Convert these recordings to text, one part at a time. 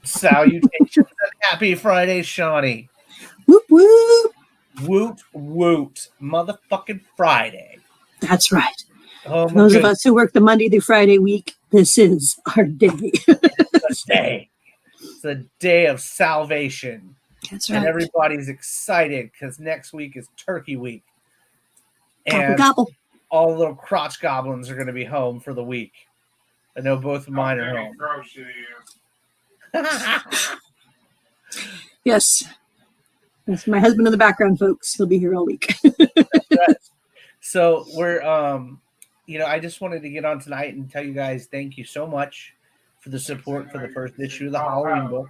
Salutations and happy Friday, Shawnee. Whoop whoop. Woot woot. Motherfucking Friday. That's right. Oh For my those of goodness. us who work the Monday through Friday week, this is our day. It's the day. It's the day of salvation. That's And right. everybody's excited because next week is Turkey Week. Gobble And gobble. all the little crotch goblins are going to be home for the week. I know both of mine are home. Yes. That's my husband in the background, folks. He'll be here all week. Right. So we're I just wanted to get on tonight and tell you guys thank you so much for the support for the first issue of the Halloween book.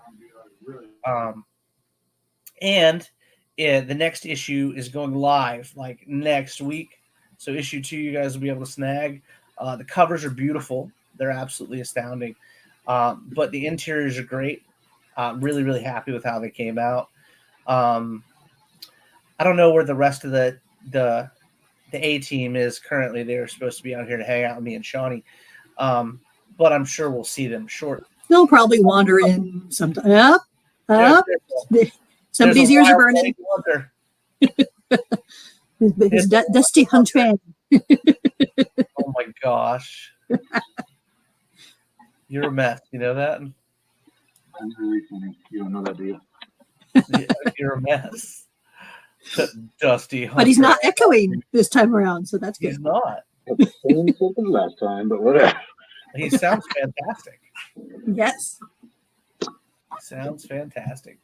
And the next issue is going live like next week. So issue 2 you guys will be able to snag. The covers are beautiful. They're absolutely astounding. But the interiors are great. Really, really happy with how they came out. I don't know where the rest of the A team is currently. They're supposed to be out here to hang out with me and Shawnee. But I'm sure we'll see them shortly. They'll probably wander in sometime. Somebody's ears are burning. His dusty hunchback. Oh my gosh. You're a mess. You know that? I'm really funny. You don't know that, do you? Yeah, you're a mess. Dusty hunchback. But he's not echoing this time around, so that's good. He's not. Same something last time, but whatever. He sounds fantastic. Yes. Sounds fantastic.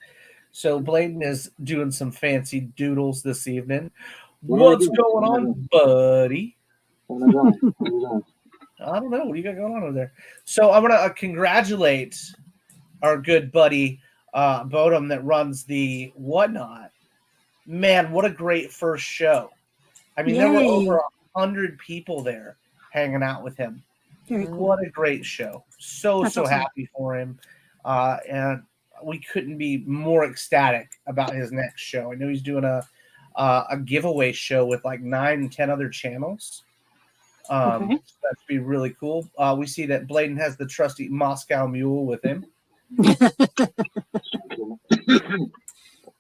So Bladen is doing some fancy doodles this evening. What's going on, buddy? I don't know. What do you got going on over there? So I want to congratulate our good buddy Bodum that runs the Whatnot. Man, what a great first show. I mean, there were over 100 people there hanging out with him. Very cool. What a great show. So That's awesome. happy for him. And we couldn't be more ecstatic about his next show. I know he's doing a giveaway show with like 9 and 10 other channels. Okay. That should be really cool. We see that Bladen has the trusty Moscow Mule with him.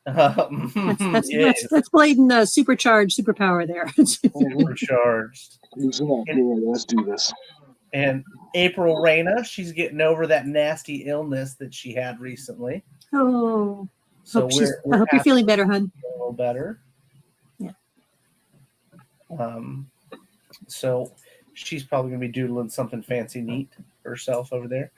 That's Bladen supercharged superpower there. Supercharged. Let's do this. And April Reyna, she's getting over that nasty illness that she had recently. Oh, So I hope you're feeling better, hon. A little better. Yeah. So she's probably gonna be doodling something fancy neat herself over there.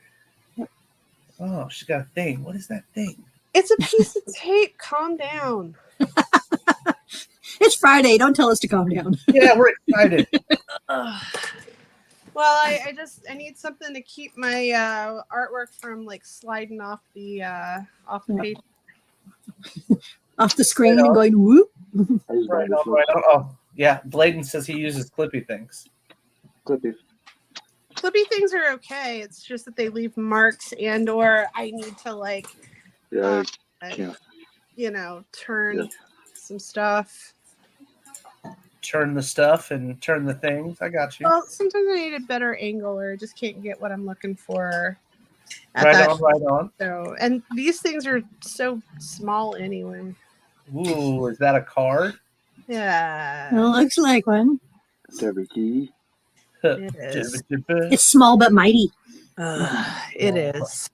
Oh, she's got a thing. What is that thing? It's a piece of tape. Calm down. It's Friday. Don't tell us to calm down. Yeah, we're excited. Well, I need something to keep my artwork from like sliding off the page. Off the screen and going whoop. Right on. Oh, yeah. Bladen says he uses clippy things. Clippy Things are okay. It's just that they leave marks or I need to like, turn some stuff. Turn the stuff and turn the things. I got you. Well, sometimes I need a better angle or just can't get what I'm looking for. Right on. So, and these things are so small anyway. Ooh, is that a card? Yeah. Well, looks like one. Key. It is. It's small but mighty. It is.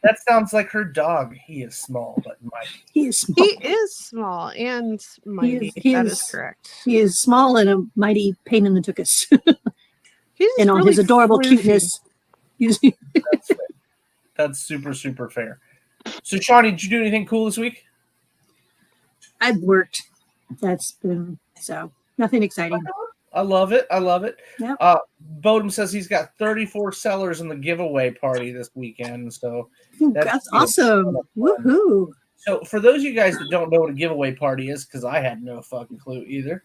That sounds like her dog. He is small but mighty. He is small. He is small and mighty. That is correct. He is small and a mighty pain in the tuchus. He's and on really his adorable floofy. cuteness. That's super, super fair. So, Shawnee, did you do anything cool this week? I've worked. That's been nothing exciting. I love it. Yep. Bodum says he's got 34 sellers in the giveaway party this weekend. So that's awesome. Woohoo. So for those of you guys that don't know what a giveaway party is, because I had no fucking clue either,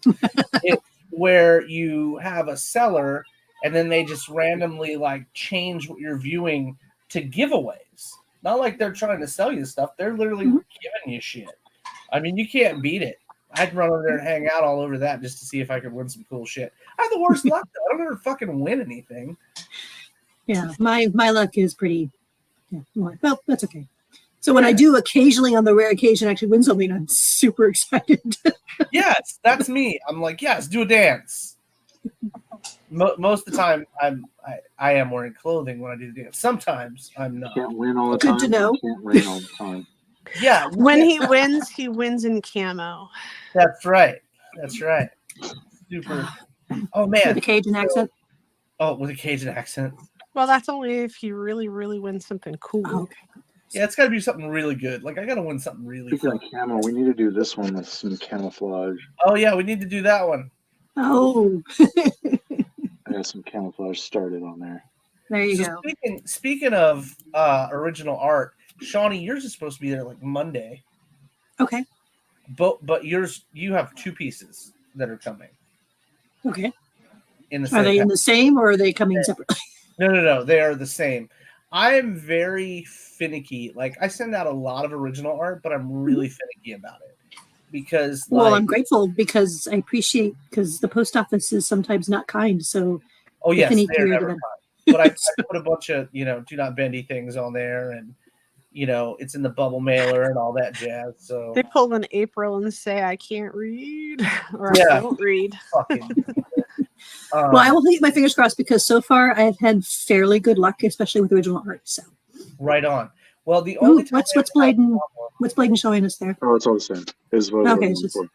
it's where you have a seller and then they just randomly like change what you're viewing to giveaways. Not like they're trying to sell you stuff. They're literally giving you shit. I mean, you can't beat it. I'd run over there and hang out all over that just to see if I could win some cool shit. I have the worst luck, though. I don't ever fucking win anything. Yeah, my luck is pretty Yeah. Well, that's okay. So when I do occasionally, on the rare occasion, actually win something, I'm super excited. Yes, that's me. I'm like, yes, do a dance. Most of the time, I am wearing clothing when I do the dance. Sometimes I'm not. Can't win all the Good time. to know. Can't rain all the time. Yeah, When he wins in camo. that's right. That's right. Super. Oh man, With a Cajun accent. Oh, with a Cajun accent. Well, that's only if he really, really wins something cool. Oh, okay. Yeah, it's got to be something really good. Like I got to win something really Speaking fun. of camo, we need to do this one with some camouflage. Oh yeah, we need to do that one. Oh, I got some camouflage started on there. there you So go. speaking of original art, Shawnee, yours is supposed to be there like Monday. Okay. But yours, you have 2 pieces that are coming Okay. in the Are same they in pack. the same or are they coming separately? No, they are the same. I am very finicky. Like I send out a lot of original art, but I'm really finicky about it because Well, like, I'm grateful because I appreciate because the post office is sometimes not kind. So oh the yes, they're finickier, the never better. fun. But I put a bunch of do not bendy things on there, and it's in the bubble mailer and all that jazz. So They pull an April and say, "I can't read," or Yeah. "I won't read." fucking. Well, I will keep my fingers crossed because so far I've had fairly good luck, especially with original art. So Right on. Well, the Ooh, only time what's Bladen showing us there? Oh, it's all the same. Is what Okay, we're it's just, for.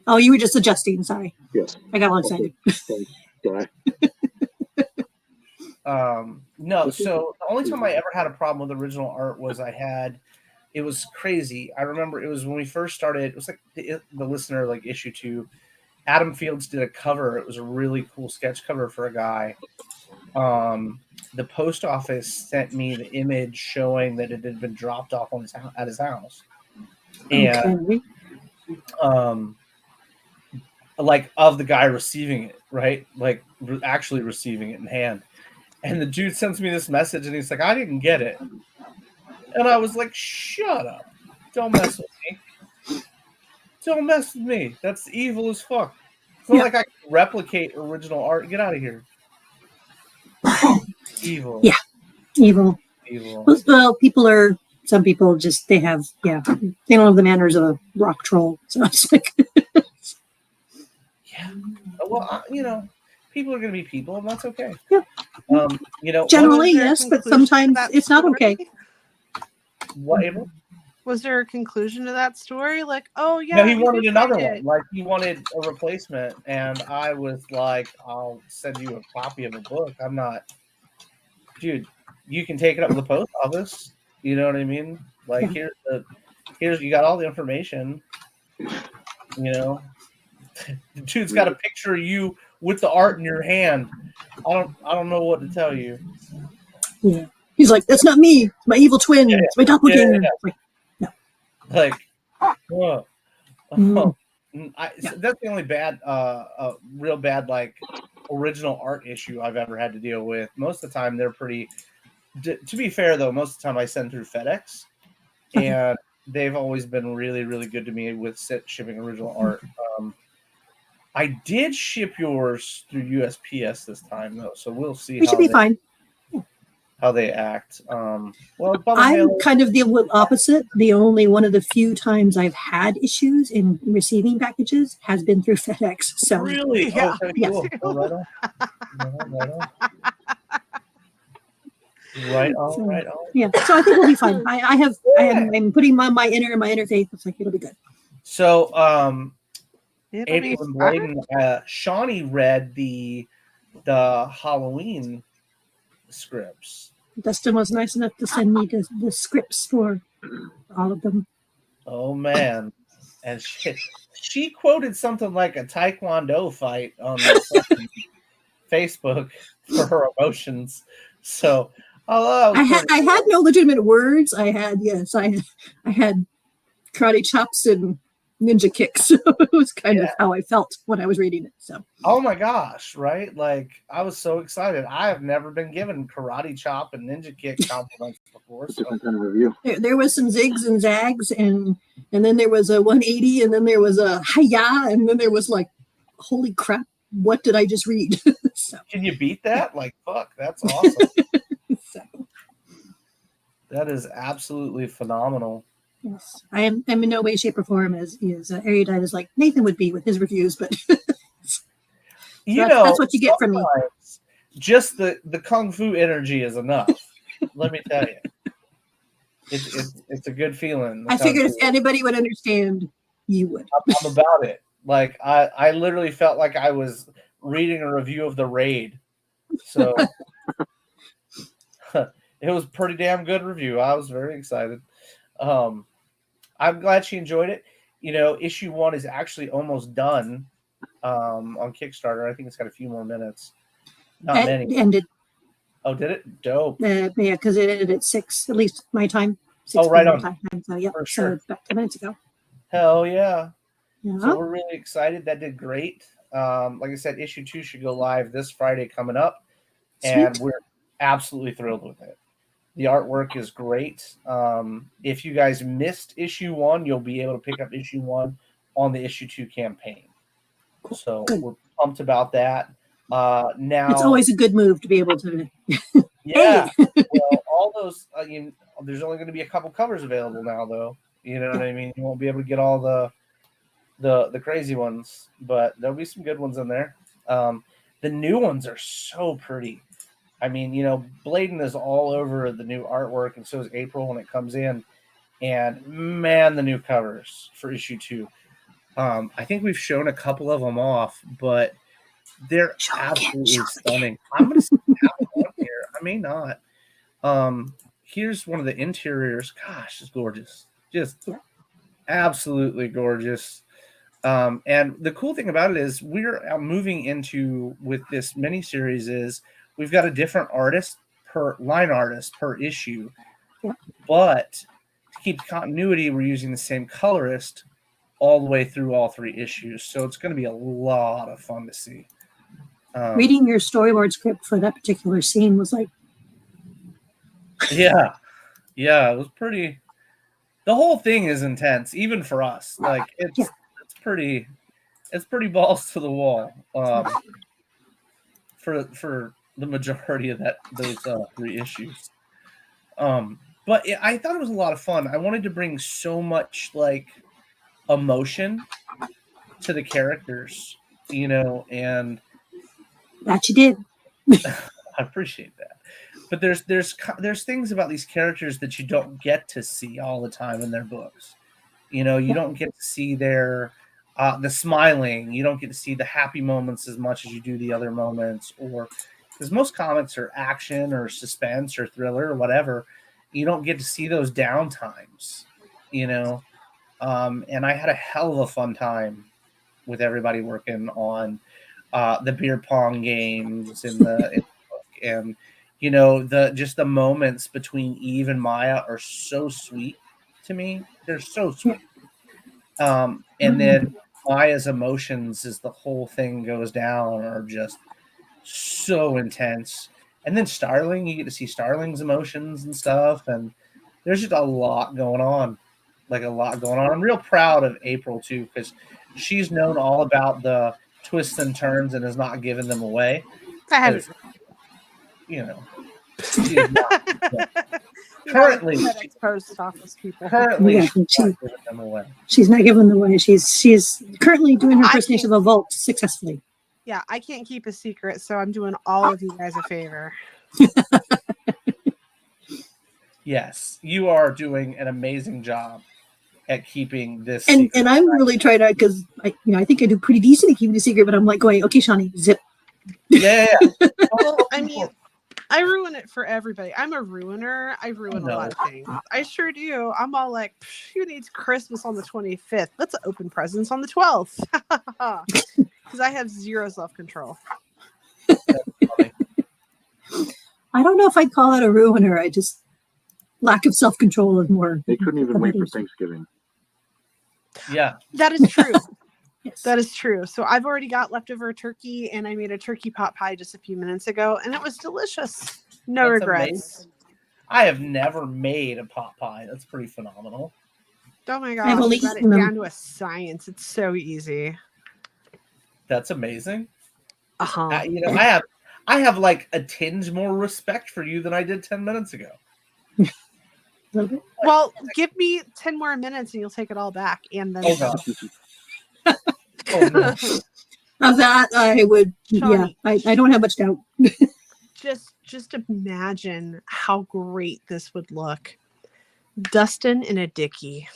oh, you were just adjusting. Sorry, Yes. I got all excited. Thanks, guy. No, so the only time I ever had a problem with original art was it was crazy. I remember it was when we first started. It was like the listener, like issue 2. Adam Fields did a cover. It was a really cool sketch cover for a guy. The post office sent me the image showing that it had been dropped off on at his house, and Okay. like of the guy receiving it, right? Like actually receiving it in hand. And the dude sends me this message, and he's like, "I didn't get it," and I was like, "Shut up! Don't mess with me! Don't mess with me! That's evil as fuck." It's not like I can replicate original art. Get out of here! Evil. Yeah. Evil. Evil. Well, some people just, they don't have the manners of a rock troll. So it's like, Yeah. Well, people are going to be people, and that's okay. Yeah. Generally, yes, but sometimes it's not okay. What, Abel? Was there a conclusion to that story? Like, oh yeah, No, he wanted did another find one. it. Like he wanted a replacement, and I was like, "I'll send you a copy of a book." I'm not, dude. You can take it up to the post office. You know what I mean? Like here's you got all the information. The dude's got a picture of you with the art in your hand. I don't know what to tell you. Yeah. He's like, "That's not me. It's my evil twin. Yeah. It's my doppelganger." Yeah. Like, no. That's the only bad, real bad, like original art issue I've ever had to deal with. Most of the time, they're pretty. To be fair, though, most of the time I send through FedEx, and they've always been really, really good to me with shipping original art. I did ship yours through USPS this time, though, so we'll see. We should be fine. How they act. Well, I'm kind of the opposite. The only one of the few times I've had issues in receiving packages has been through FedEx. So really, Yeah. Cool. Oh, right on. Right on. Yeah, so I think we'll be fine. I'm putting on my inner faith. It's like it'll be good. So, It'll be April and Bladen, Shawnee read the Halloween scripts. Dustin was nice enough to send me the scripts for all of them. Oh man, and she quoted something like a Taekwondo fight on Facebook for her emotions. So, I had no legitimate words. I had karate chops and ninja kicks. So it was kind of how I felt when I was reading it. So, oh my gosh, right? Like I was so excited. I have never been given karate chop and ninja kick compliments before. So. Different kind of review. There was some zigs and zags, and then there was a 180, and then there was a hi-ya, and then there was like, holy crap, what did I just read? So, can you beat that? Like, fuck, that's awesome. That is absolutely phenomenal. Yes, I'm in no way, shape, or form as erudite as like Nathan would be with his reviews, but that's what you get from me. Just the kung fu energy is enough. Let me tell you, it's a good feeling. I figured if anybody would understand, you would. I'm about it. Like I literally felt like I was reading a review of The Raid. So it was a pretty damn good review. I was very excited. I'm glad she enjoyed it. Issue 1 is actually almost done on Kickstarter. I think it's got a few more minutes. Not many. Ended. Oh, did it? Dope. Yeah, because it ended at 6, at least my time. 6 right on. Time. So, yeah, for sure. So about 10 minutes ago. Hell yeah. Yeah. So we're really excited. That did great. Like I said, issue 2 should go live this Friday coming up. Sweet. And we're absolutely thrilled with it. The artwork is great. If you guys missed issue 1, you'll be able to pick up issue 1 on the issue 2 campaign. So we're pumped about that. Now it's always a good move to be able to. Yeah. Well, all those. There's only going to be a couple covers available now, though. You know what I mean? You won't be able to get all the crazy ones, but there'll be some good ones in there. The new ones are so pretty. I mean, Bladen is all over the new artwork, and so is April when it comes in. And man, the new covers for issue 2. I think we've shown a couple of them off, but they're absolutely stunning. I'm going to see one here. I may not. Here's one of the interiors. Gosh, it's gorgeous. Just absolutely gorgeous. And the cool thing about it is we're moving into with this miniseries is we've got a different artist per issue, but to keep continuity, we're using the same colorist all the way through all 3 issues. So it's going to be a lot of fun to see. Reading your storyboard script for that particular scene was like, yeah, it was pretty. The whole thing is intense, even for us. Like it's pretty balls to the wall for the majority of those 3 issues. But I thought it was a lot of fun. I wanted to bring so much like emotion to the characters, and that you did. I appreciate that. But there's things about these characters that you don't get to see all the time in their books. You don't get to see their the smiling. You don't get to see the happy moments as much as you do the other moments, or because most comics are action or suspense or thriller or whatever. You don't get to see those down times, and I had a hell of a fun time with everybody working on the beer pong games in the book. And the moments between Eve and Maya are so sweet to me. They're so sweet. And then Maya's emotions as the whole thing goes down are just so intense. And then Starling, you get to see Starling's emotions and stuff, and there's just a lot going on. I'm real proud of April too, because she's known all about the twists and turns and has not given them away. I haven't. She is not, currently post office people. She's not giving them away. She's currently doing her impersonation of a vault successfully. Yeah, I can't keep a secret, so I'm doing all of you guys a favor. Yes, you are doing an amazing job at keeping this and I'm really trying to, because I think I do pretty decent at keeping a secret, but I'm like going, okay, Shawnee, zip. Yeah. Well, I mean, I ruin it for everybody. I'm a ruiner. I ruin a lot of things. I sure do. I'm all like, who needs Christmas on the 25th? Let's open presents on the 12th. Because I have zero self-control. I don't know if I'd call that a ruiner. I just lack of self-control is more. They couldn't even wait for Thanksgiving. Yeah. That is true. Yes. That is true. So I've already got leftover turkey, and I made a turkey pot pie just a few minutes ago, and it was delicious. No regrets. Amazing. I have never made a pot pie. That's pretty phenomenal. Oh my gosh, you got it down to a science. It's so easy. That's amazing. Uh-huh. I have like a tinge more respect for you than I did 10 minutes ago. Okay. Well, give me 10 more minutes and you'll take it all back. And then Oh gosh. Oh no. Of that, I would. Shawnee. Yeah, I don't have much doubt. just imagine how great this would look. Dustin in a dickie.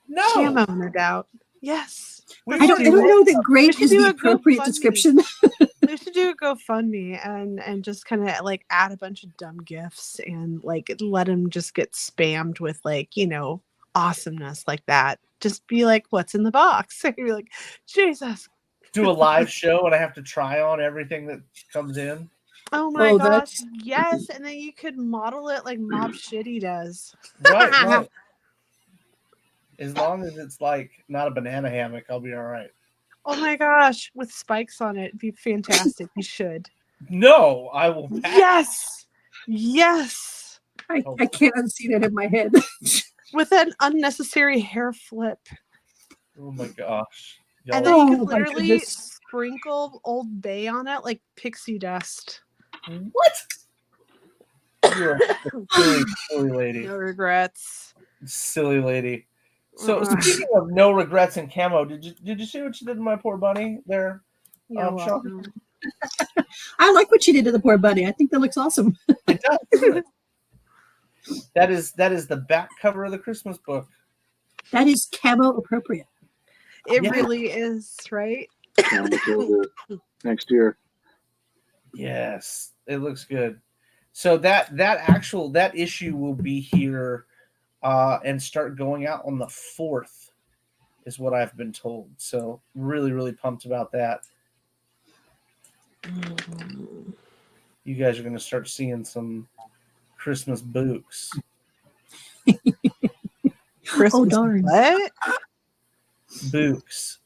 No. Camo, no doubt. Yes. I don't know that great should is do the a appropriate GoFundMe. description. We should do a GoFundMe and just kind of like add a bunch of dumb gifts and like let him just get spammed with like, you know, awesomeness like that. Just be like, what's in the box? And you're like, Jesus. Do a live show and I have to try on everything that comes in. Oh my Oh, gosh. that's- Yes. And then you could model it like Mob Shitty does. Right. As long as it's like not a banana hammock, I'll be all right. Oh my gosh. With spikes on it. It'd be fantastic. You should. No, I will pass. Yes. I can't unsee that in my head. With an unnecessary hair flip. Oh my gosh. And then you Oh, could my literally goodness. sprinkle Old Bay on it like pixie dust. What? You're a silly lady. No regrets. Silly lady. So speaking of no regrets in camo, did you see what you did to my poor bunny there? You're Sean? welcome. I like what you did to the poor bunny. I think that looks awesome. It does. Doesn't it? That is the back cover of the Christmas book. That is camo appropriate. It Yeah. really is, right? Next year. Yes, it looks good. So that issue will be here and start going out on the 4th, is what I've been told. So really, really pumped about that. You guys are going to start seeing some Christmas books. Christmas Oh, darn. What? Books.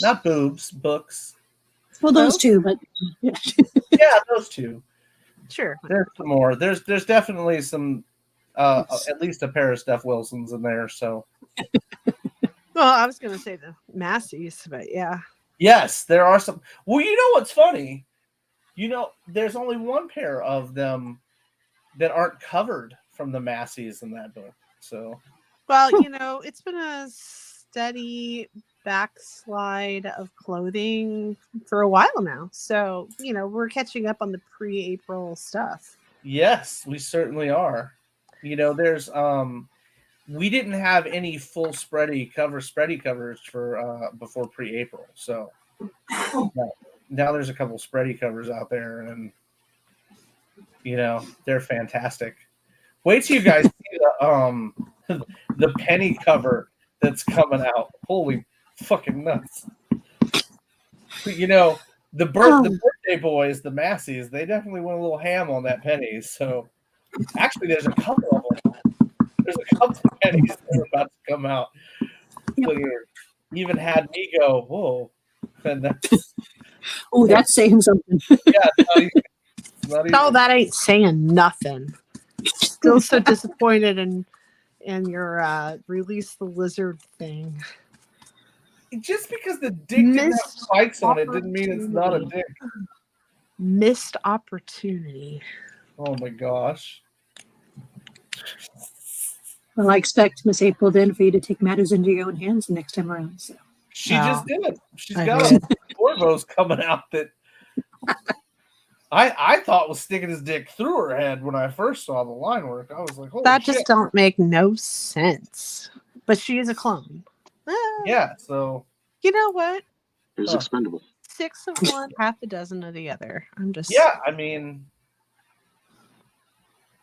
Not boobs, books. Well, those two, but Yeah, those two. Sure. There's some more. There's definitely some, at least a pair of Steph Wilsons in there. So Well, I was gonna say the Macy's, but yeah. yes, there are some. Well, you know what's funny? You know, there's only one pair of them that aren't covered from the Macy's in that book. So Well, you know, it's been a steady backslide of clothing for a while now. So, you know, we're catching up on the pre-April stuff. yes, we certainly are. You know, there's we didn't have any full spready covers for before pre-April. So now there's a couple spready covers out there, and you know, they're fantastic. Wait till you guys see the penny cover that's coming out. Holy fucking nuts. You know, the birthday boys, the Macy's, they definitely went a little ham on that penny. So actually there's a couple of them. There's a couple of pennies that are about to come out. Yep. So even had me go, whoa. And that's, that's saying something. yeah, not even, No, that ain't saying nothing. Still so disappointed in your release the lizard thing. just because the dick didn't have Missed spikes on it didn't mean it's not a dick. Missed opportunity. Oh my gosh. Well, I expect Miss April then for you to take matters into your own hands next time around. So. She Wow. just did. She's I got did. a Corvo's coming out that I thought was sticking his dick through her head when I first saw the line work. I was like, holy That shit. just don't make no sense. But she is a clone. Yeah, so You know what? It was Huh. expendable. 6 of one, half a dozen of the other. I'm just yeah, I mean,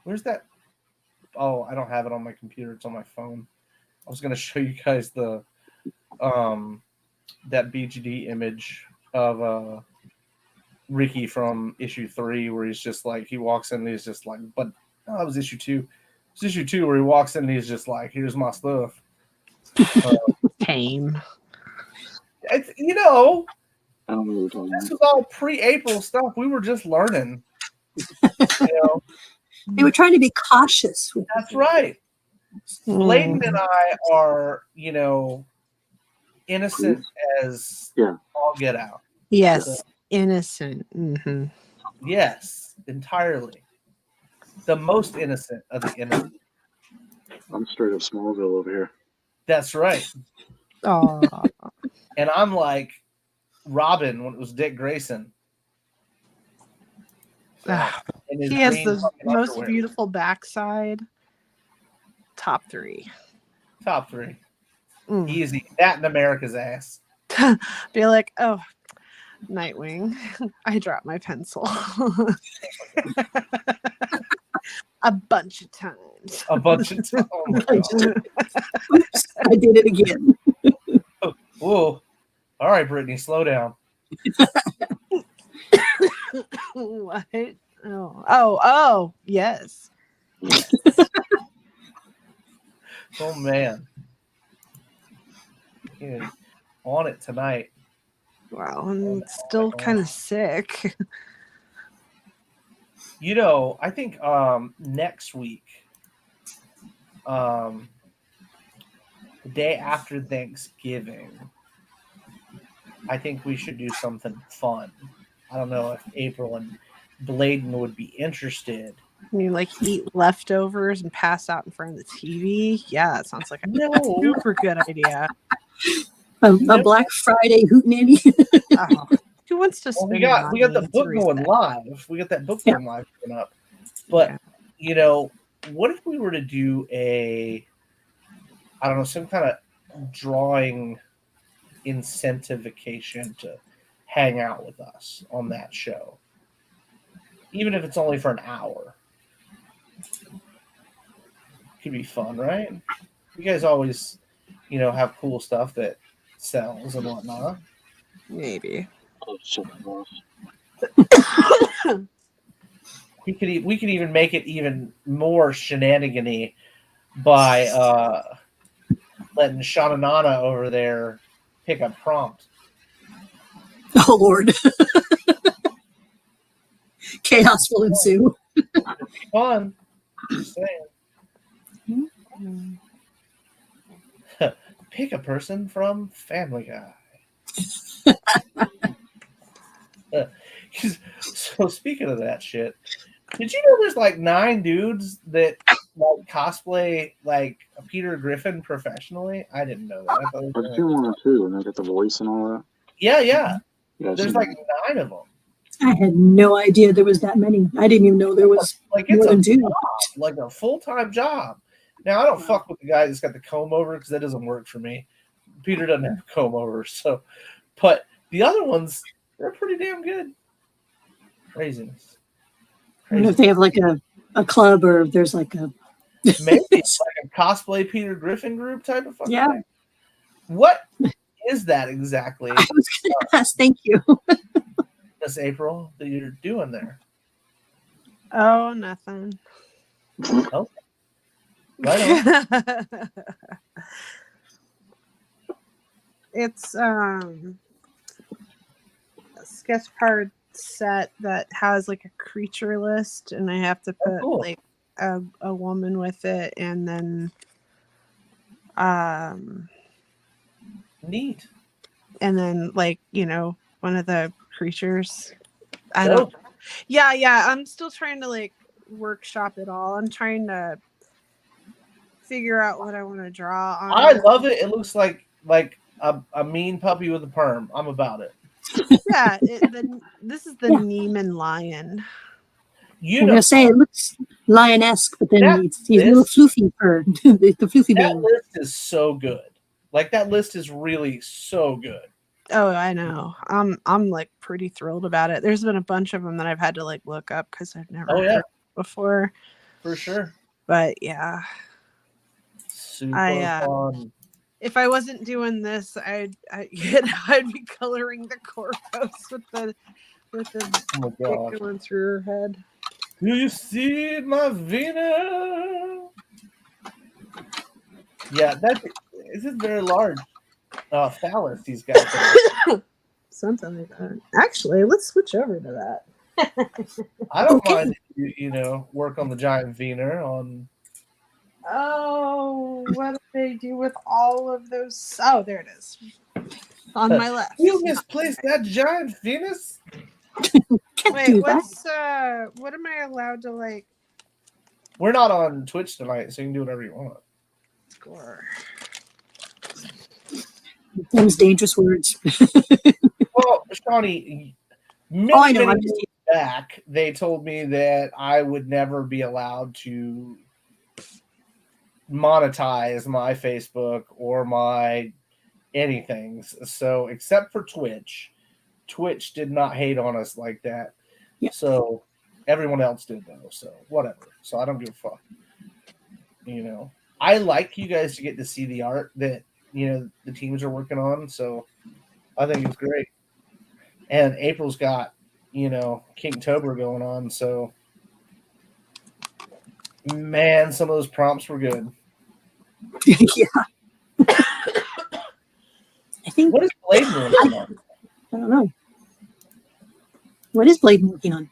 where's that? Oh, I don't have it on my computer. It's on my phone. I was gonna show you guys the that BGD image of Ricky from issue 3 where he's just like he walks in and he's just like, but no, that was issue 2. It's issue 2 where he walks in and he's just like, here's my stuff. tame. It's, you know, I don't know what we're talking this about. was all pre-April stuff. We were just learning. You know, They were trying to be cautious. With that's right. Bladen and I are, you know, innocent as all get out. Yes, innocent. Mm-hmm. Yes, entirely. The most innocent of the innocent. I'm straight up Smallville over here. That's right. Oh, And I'm like Robin when it was Dick Grayson. So, in his he has green the fucking most underwear. beautiful backside. Top 3. Top 3. Mm. Easy. That and America's ass. Be like, oh, Nightwing, I dropped my pencil a bunch of times. A bunch of times. Oh my God. Oops, I did it again. Whoa. All right, Brittany, slow down. What? Oh, yes. Oh man. Yeah. On it tonight. Wow, I'm still kind of sick. You know, I think next week, the day after Thanksgiving, I think we should do something fun. I don't know if April and Bladen would be interested. You like eat leftovers and pass out in front of the TV? Yeah, that sounds like a No. super good idea. A Black Friday hootenanny. Oh, who wants to Well, spend we got money? the It's book going reset. live. We got that book going live coming up. But Yeah. you know, what if we were to do some kind of drawing incentivification to hang out with us on that show, even if it's only for an hour? Could be fun, right? You guys always, have cool stuff that sells and whatnot. Maybe. Oh, shit, boss. We could even make it even more shenanigan-y by letting Shananana over there pick a prompt. Oh Lord. Chaos will ensue. Fun. Just saying. Pick a person from Family Guy. So speaking of that shit, did you know there's like 9 dudes that like cosplay like a Peter Griffin professionally? I didn't know that. I thought it was I've seen 1 or 2, and they got the voice and all that. Yeah. Yeah, I've There's seen like that. 9 of them. I had no idea there was that many. I didn't even know there was Like more it's than a 2. job, like a full-time job. Now I don't fuck with the guy that's got the comb over because that doesn't work for me. Peter doesn't have a comb over, so. But the other ones, they're pretty damn good. Craziness. I don't know if they have like a club or if there's like a Maybe it's like a cosplay Peter Griffin group type of fucking Yeah. thing. What is that exactly, I was going to ask. Thank you. Miss April, that you're doing there? Oh, nothing. Oh, right on. It's a sketch card set that has like a creature list, and I have to put cool. like a woman with it, and then Neat. and then like one of the creatures. Yeah, I'm still trying to like workshop it all. I'm trying to figure out what I want to draw on. I love it. It looks like a mean puppy with a perm. I'm about it. Yeah, this is the Neiman lion. I'm going to say it looks lion-esque, but then he's a little floofy fur. the floofy that bang. list is so good. Like that list is really so good. Oh, I know. I'm like pretty thrilled about it. There's been a bunch of them that I've had to like look up because I've never heard before. For sure. But yeah, super fun. If I wasn't doing this, I'd be coloring the Corpus with the dick going through her head. Do you see my Venus? Yeah, this is very large. Phallus, these guys. Something like that. Actually, let's switch over to that. I don't mind if you work on the giant Wiener on. Oh, what do they do with all of those? Oh, there it is. On my left. You misplaced that giant Venus? Wait, what am I allowed to like We're not on Twitch tonight, so you can do whatever you want. Score. Them's dangerous words. Well, Shawnee, Oh, I know. many I'm just years back, they told me that I would never be allowed to monetize my Facebook or my anything. So, except for Twitch, Twitch did not hate on us like that. Yeah. So, everyone else did though. So, whatever. So, I don't give a fuck. You know, I like you guys to get to see the art that the teams are working on. So, I think it's great. And April's got Kingtober going on. So, man, some of those prompts were good. yeah. I think. What is Blade working on? I don't know. What is Blade working on?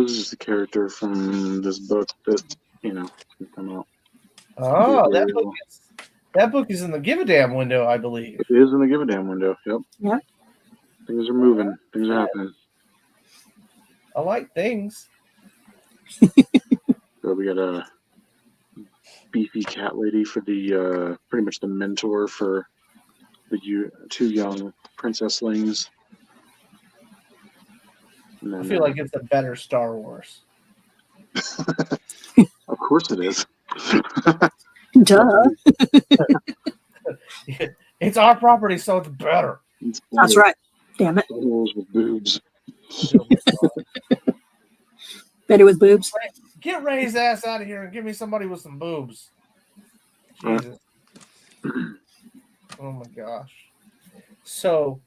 This is just a character from this book that can come out. Oh, that book is in the Give a Damn window, I believe. It is in the Give a Damn window. Yep. Yeah. Things are moving. Things are happening. I like things. So we got a beefy cat lady for the pretty much the mentor for the two young princesslings. And then, I feel like it's a better Star Wars. of course it is. Duh. It's our property, so it's better. That's right. Damn it. Star Wars with boobs. Better with boobs. Get Ray's ass out of here and give me somebody with some boobs. Jesus. Oh my gosh. So,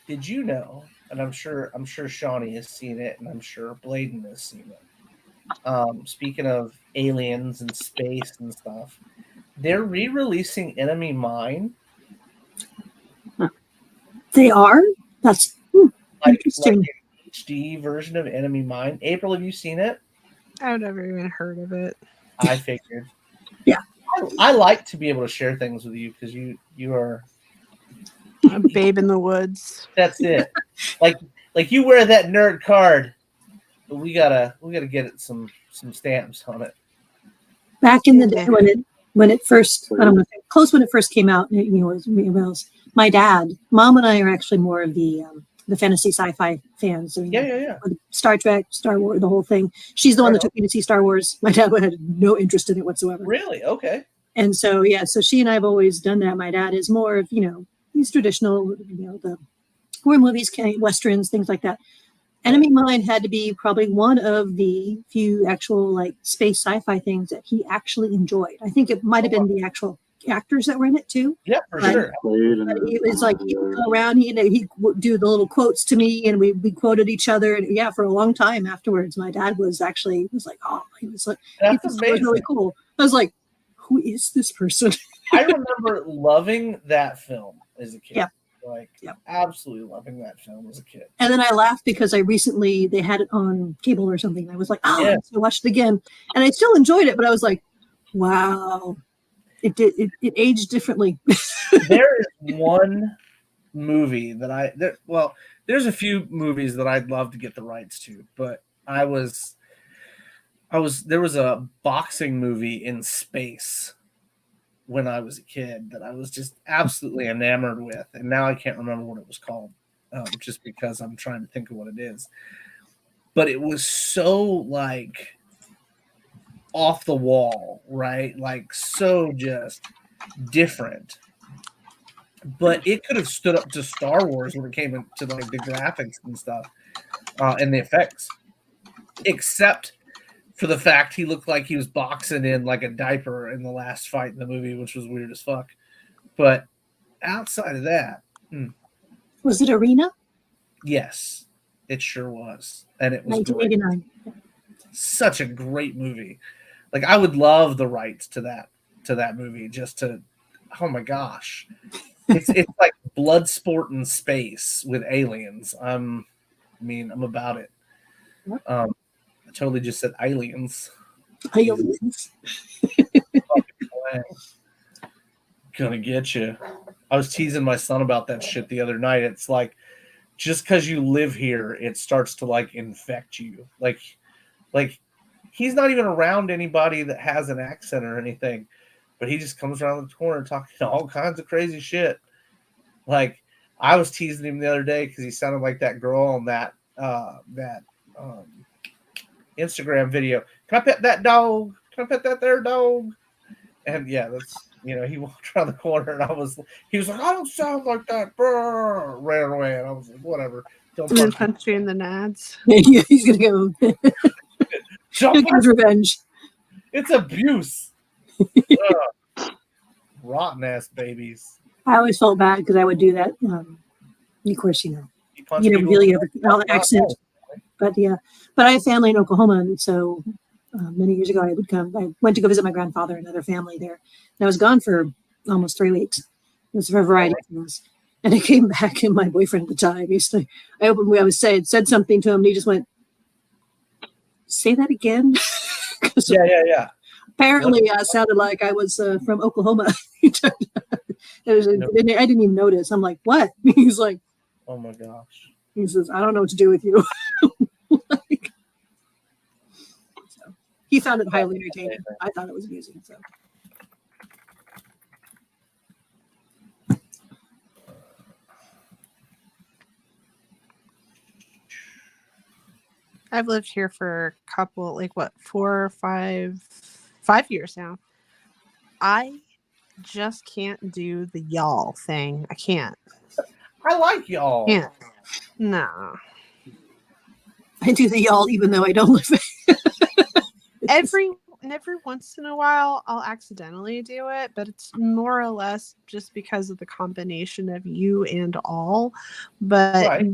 did you know? And I'm sure Shawnee has seen it, and I'm sure Bladen has seen it. Speaking of aliens and space and stuff, they're re-releasing Enemy Mine. They are? That's interesting. Like an HD version of Enemy Mine. April, have you seen it? I've never even heard of it. I figured. Yeah. I like to be able to share things with you because you are A babe in the woods. that's it. like you wear that nerd card, but we gotta get it some stamps on it. Back in the day when it first, I don't know, close when it first came out, it was my dad. Mom and I are actually more of the fantasy sci-fi fans. Yeah. Star Trek, Star Wars, the whole thing. She's the one that took me to see Star Wars. My dad had no interest in it whatsoever. Really? Okay. And so, so she and I have always done that. My dad is more of, these traditional, the war movies, Westerns, things like that. Enemy Mine had to be probably one of the few actual like space sci-fi things that he actually enjoyed. I think it might have been the actual actors that were in it too. Yeah, for sure. But it was like he would go around, he would do the little quotes to me, and we quoted each other. And for a long time afterwards, my dad was like, oh, he was like, That's it was amazing. really cool. I was like, who is this person? I remember loving that film as a kid. Yeah. Absolutely loving that film as a kid. And then I laughed because they had it on cable or something. I was like, so I watched it again, and I still enjoyed it, but I was like, wow, it aged differently. There is one movie that there's a few movies that I'd love to get the rights to, but there was a boxing movie in space when I was a kid that I was just absolutely enamored with, and now I can't remember what it was called, just because I'm trying to think of what it is. But it was so like off the wall, right? Like so just different. But it could have stood up to Star Wars when it came into like the graphics and stuff, and the effects, except for the fact he looked like he was boxing in like a diaper in the last fight in the movie, which was weird as fuck. But outside of that, was it Arena? Yes, it sure was, and it was 1989. Such a great movie. Like I would love the rights to that movie just to. Oh my gosh, it's like blood sport in space with aliens. I'm about it. I totally just said aliens. Aliens. Gonna get you. I was teasing my son about that shit the other night. It's like just because you live here, it starts to like infect you. Like Like, he's not even around anybody that has an accent or anything, but he just comes around the corner talking all kinds of crazy shit. Like, I was teasing him the other day because he sounded like that girl on that Instagram video. Can I pet that dog? Can I pet that there dog? And yeah, that's, he walked around the corner and he was like, I don't sound like that. Brr, ran away. And I was like, whatever. Don't punch you in the nads. Yeah, he's gonna go. Jump Get his revenge. It's abuse. Rotten ass babies. I always felt bad because I would do that. Of course, you don't really have an accent. But yeah, but I have family in Oklahoma, and so many years ago I would come. I went to go visit my grandfather and other family there, and I was gone for almost 3 weeks. It was for a variety of things, and I came back, and my boyfriend at the time, I said something to him, and he just went, "Say that again." Yeah. Apparently, I sounded like I was from Oklahoma. I didn't even notice. I'm like, what? He's like, oh my gosh. He says, I don't know what to do with you. So, he found it highly entertaining. I thought it was amusing. So. I've lived here for a couple, 4 or 5 years now. I just can't do the y'all thing. I can't. I like y'all. Can't. No. I do the y'all even though I don't live there. Every once in a while I'll accidentally do it, but it's more or less just because of the combination of you and all. But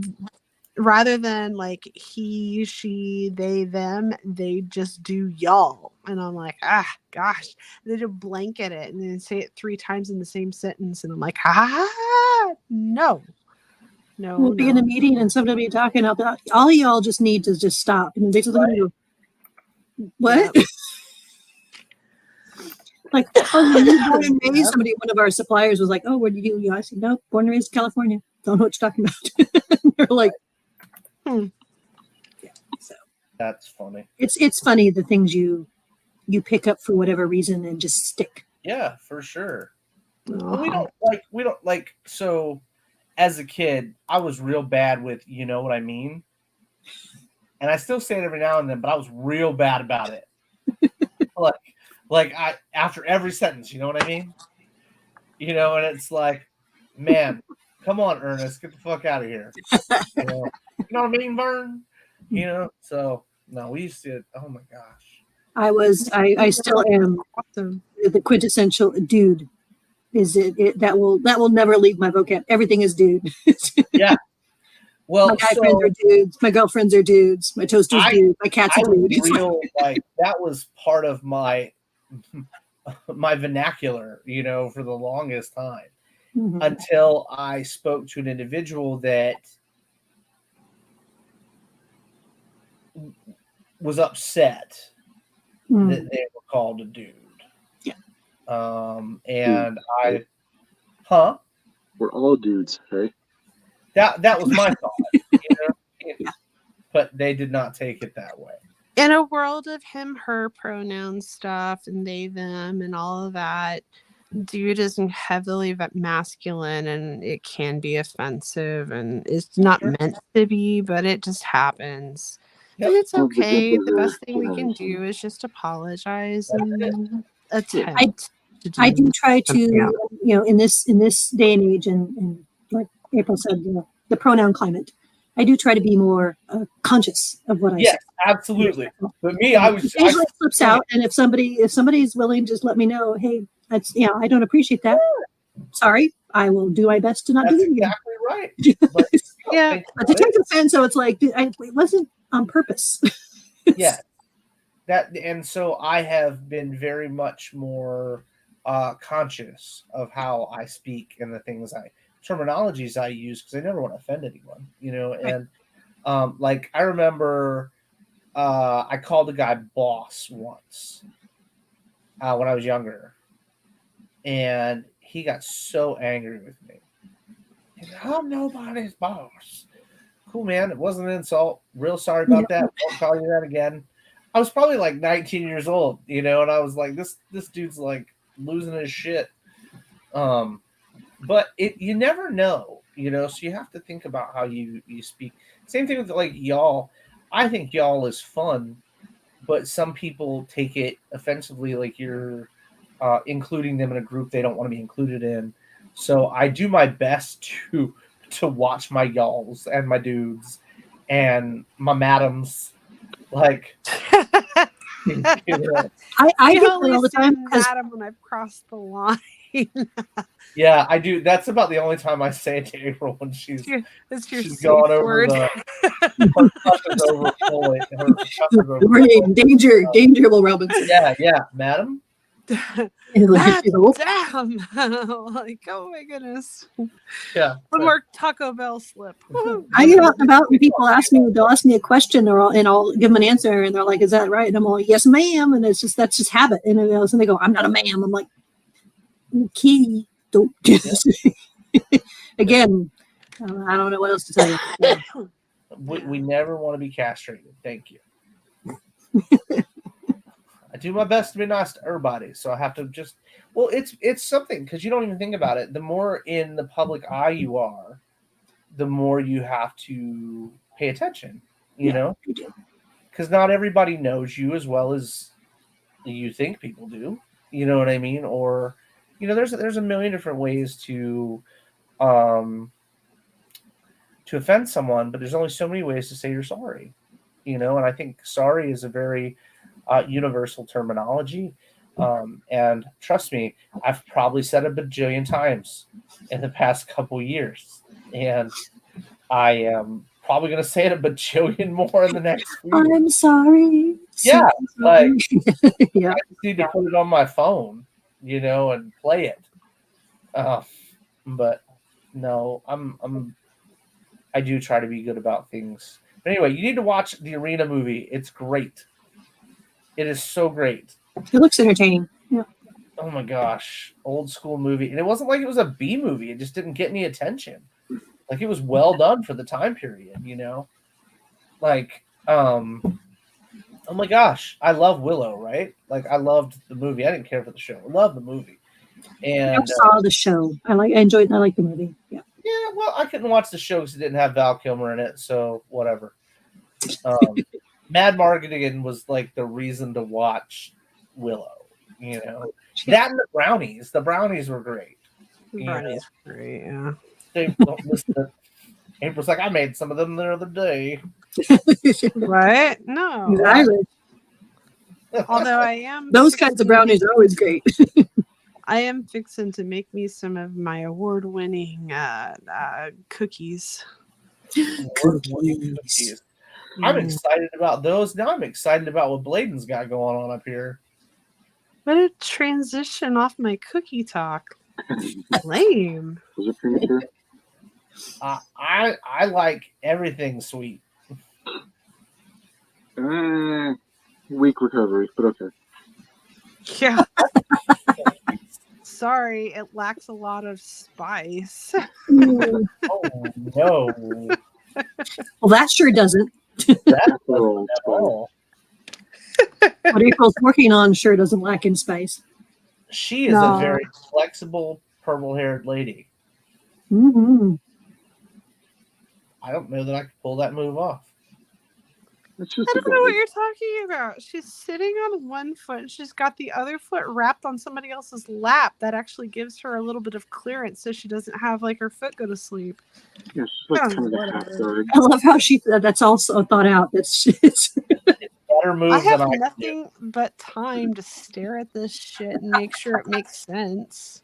rather than he, she, they, them, they just do y'all. And I'm like, gosh. They just blanket it and then say it 3 times in the same sentence. And I'm like, no. We'll be in a meeting and somebody be talking about all y'all just need to just stop. And they just look at me and go, what? Yeah. You're born and raised. One of our suppliers was like, oh, where did you? I said, no, born and raised in California. Don't know what you're talking about. They're like, Yeah, so that's funny. It's funny the things you pick up for whatever reason and just stick. Yeah, for sure. We don't like so. As a kid, I was real bad with, you know what I mean? And I still say it every now and then, but I was real bad about it. I after every sentence, you know what I mean? And it's like, man, come on, Ernest, get the fuck out of here. You know what I mean, Vern? So no, we used to, oh my gosh. I still am the quintessential dude. Is it that will never leave my vocab. Everything is dude. Yeah. Well, my guy friends are dudes. My girlfriends are dudes. My toaster's dude. My cat's a dude. That was part of my vernacular, for the longest time, until I spoke to an individual that was upset that they were called a dude. And we're all dudes, hey? That was my thought, but they did not take it that way. In a world of him, her pronoun stuff and they, them and all of that, dude is heavily masculine and it can be offensive and it's not meant to be, but it just happens. Yep. And it's okay. The best thing we can do is just apologize and attempt. I do try to, in this day and age, and like April said, the pronoun climate, I do try to be more conscious of what I say. Yes, absolutely. But me, I was occasionally slips out, and if somebody's willing, just let me know. Hey, that's I don't appreciate that. Sorry, I will do my best to not do it again. Exactly right. But, but to take offense, so it's like it wasn't on purpose. Yeah, and so I have been very much more conscious of how I speak and the terminologies I use, because I never want to offend anyone, and I remember I called a guy boss once when I was younger, and he got so angry with me. He's like, I'm nobody's boss. Cool, man. It wasn't an insult. Real sorry about that. Won't call you that again. I was probably like 19 years old, and I was like, this dude's like losing his shit. But you never know, so you have to think about how you speak. Same thing with like y'all. I think y'all is fun, but some people take it offensively, like you're including them in a group they don't want to be included in. So I do my best to watch my y'alls and my dudes and my madams. Like, I get that all the time. Madam, when I've crossed the line. Yeah, I do. That's about the only time I say it to April when she's going over the. Her cup is overflowing. Danger, Will Robinson. Yeah, madam. Damn! Like, oh my goodness. Yeah. One more Taco Bell slip. I get out and about and people they'll ask me a question and I'll give them an answer and they're like, "Is that right?" And I'm like, "Yes, ma'am." And that's just habit. And they go, "I'm not a ma'am." I'm like, "Okay, don't just." Again, I don't know what else to tell you. We never want to be castrated. Thank you. I do my best to be nice to everybody, so I have to just. Well, it's something because you don't even think about it. The more in the public eye you are, the more you have to pay attention. You know, because not everybody knows you as well as you think people do. You know what I mean? Or, there's a million different ways to offend someone, but there's only so many ways to say you're sorry. And I think sorry is a very universal terminology. And trust me, I've probably said it a bajillion times in the past couple years. And I am probably going to say it a bajillion more in the next week. I'm sorry. Yeah. Like, yeah. I just need to put it on my phone, and play it. But no, I do try to be good about things. But anyway, you need to watch the Arena movie. It's great. It is so great. It looks entertaining. Yeah. Oh my gosh. Old school movie. And it wasn't like it was a B movie. It just didn't get any attention. Like, it was well done for the time period, Like, oh my gosh. I love Willow, right? Like, I loved the movie. I didn't care for the show. I loved the movie. And I saw the show. I enjoyed it. I like the movie. Yeah. Yeah, well, I couldn't watch the show because it didn't have Val Kilmer in it, so whatever. Mad Mardigan was like the reason to watch Willow, That and the Brownies. The Brownies were great. Brownies were great, yeah. They don't listen to April's like, I made some of them the other day. Right? No. Exactly. Although I am those kinds of brownies are always great. I am fixing to make me some of my award-winning cookies. Cookies. I'm excited about those. Now I'm excited about what Bladen's got going on up here. What a transition off my cookie talk. Lame. Was it premature? I like everything sweet. Weak recovery, but okay. Yeah. Sorry, it lacks a lot of spice. Oh no. Well, that sure doesn't. That's not at all. What April's working on sure doesn't lack in spice. She is a very flexible, purple-haired lady. Mm-hmm. I don't know that I could pull that move off. I don't know what you're talking about. She's sitting on one foot and she's got the other foot wrapped on somebody else's lap. That actually gives her a little bit of clearance so she doesn't have like her foot go to sleep. Yeah, she's like kind of a half guard. I love how that's also thought out. It's better move I have than nothing but time to stare at this shit and make sure it makes sense.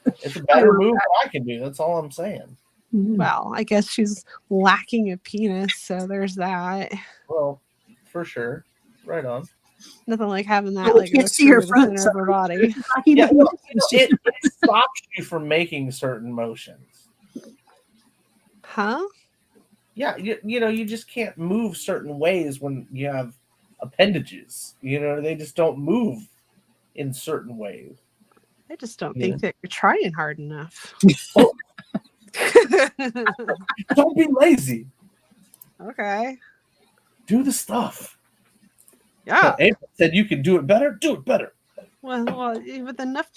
It's a better move than I can do. That's all I'm saying. Well, I guess she's lacking a penis, so there's that. Well, for sure. Right on. Nothing like having that. Well, like, you can't see her front, of her body. Yeah, it stops you from making certain motions. Huh? Yeah, you just can't move certain ways when you have appendages. They just don't move in certain ways. I just don't think that you're trying hard enough. Oh. Don't be lazy. Okay. Do the stuff. Yeah. April said you can do it better. Do it better. Well, with enough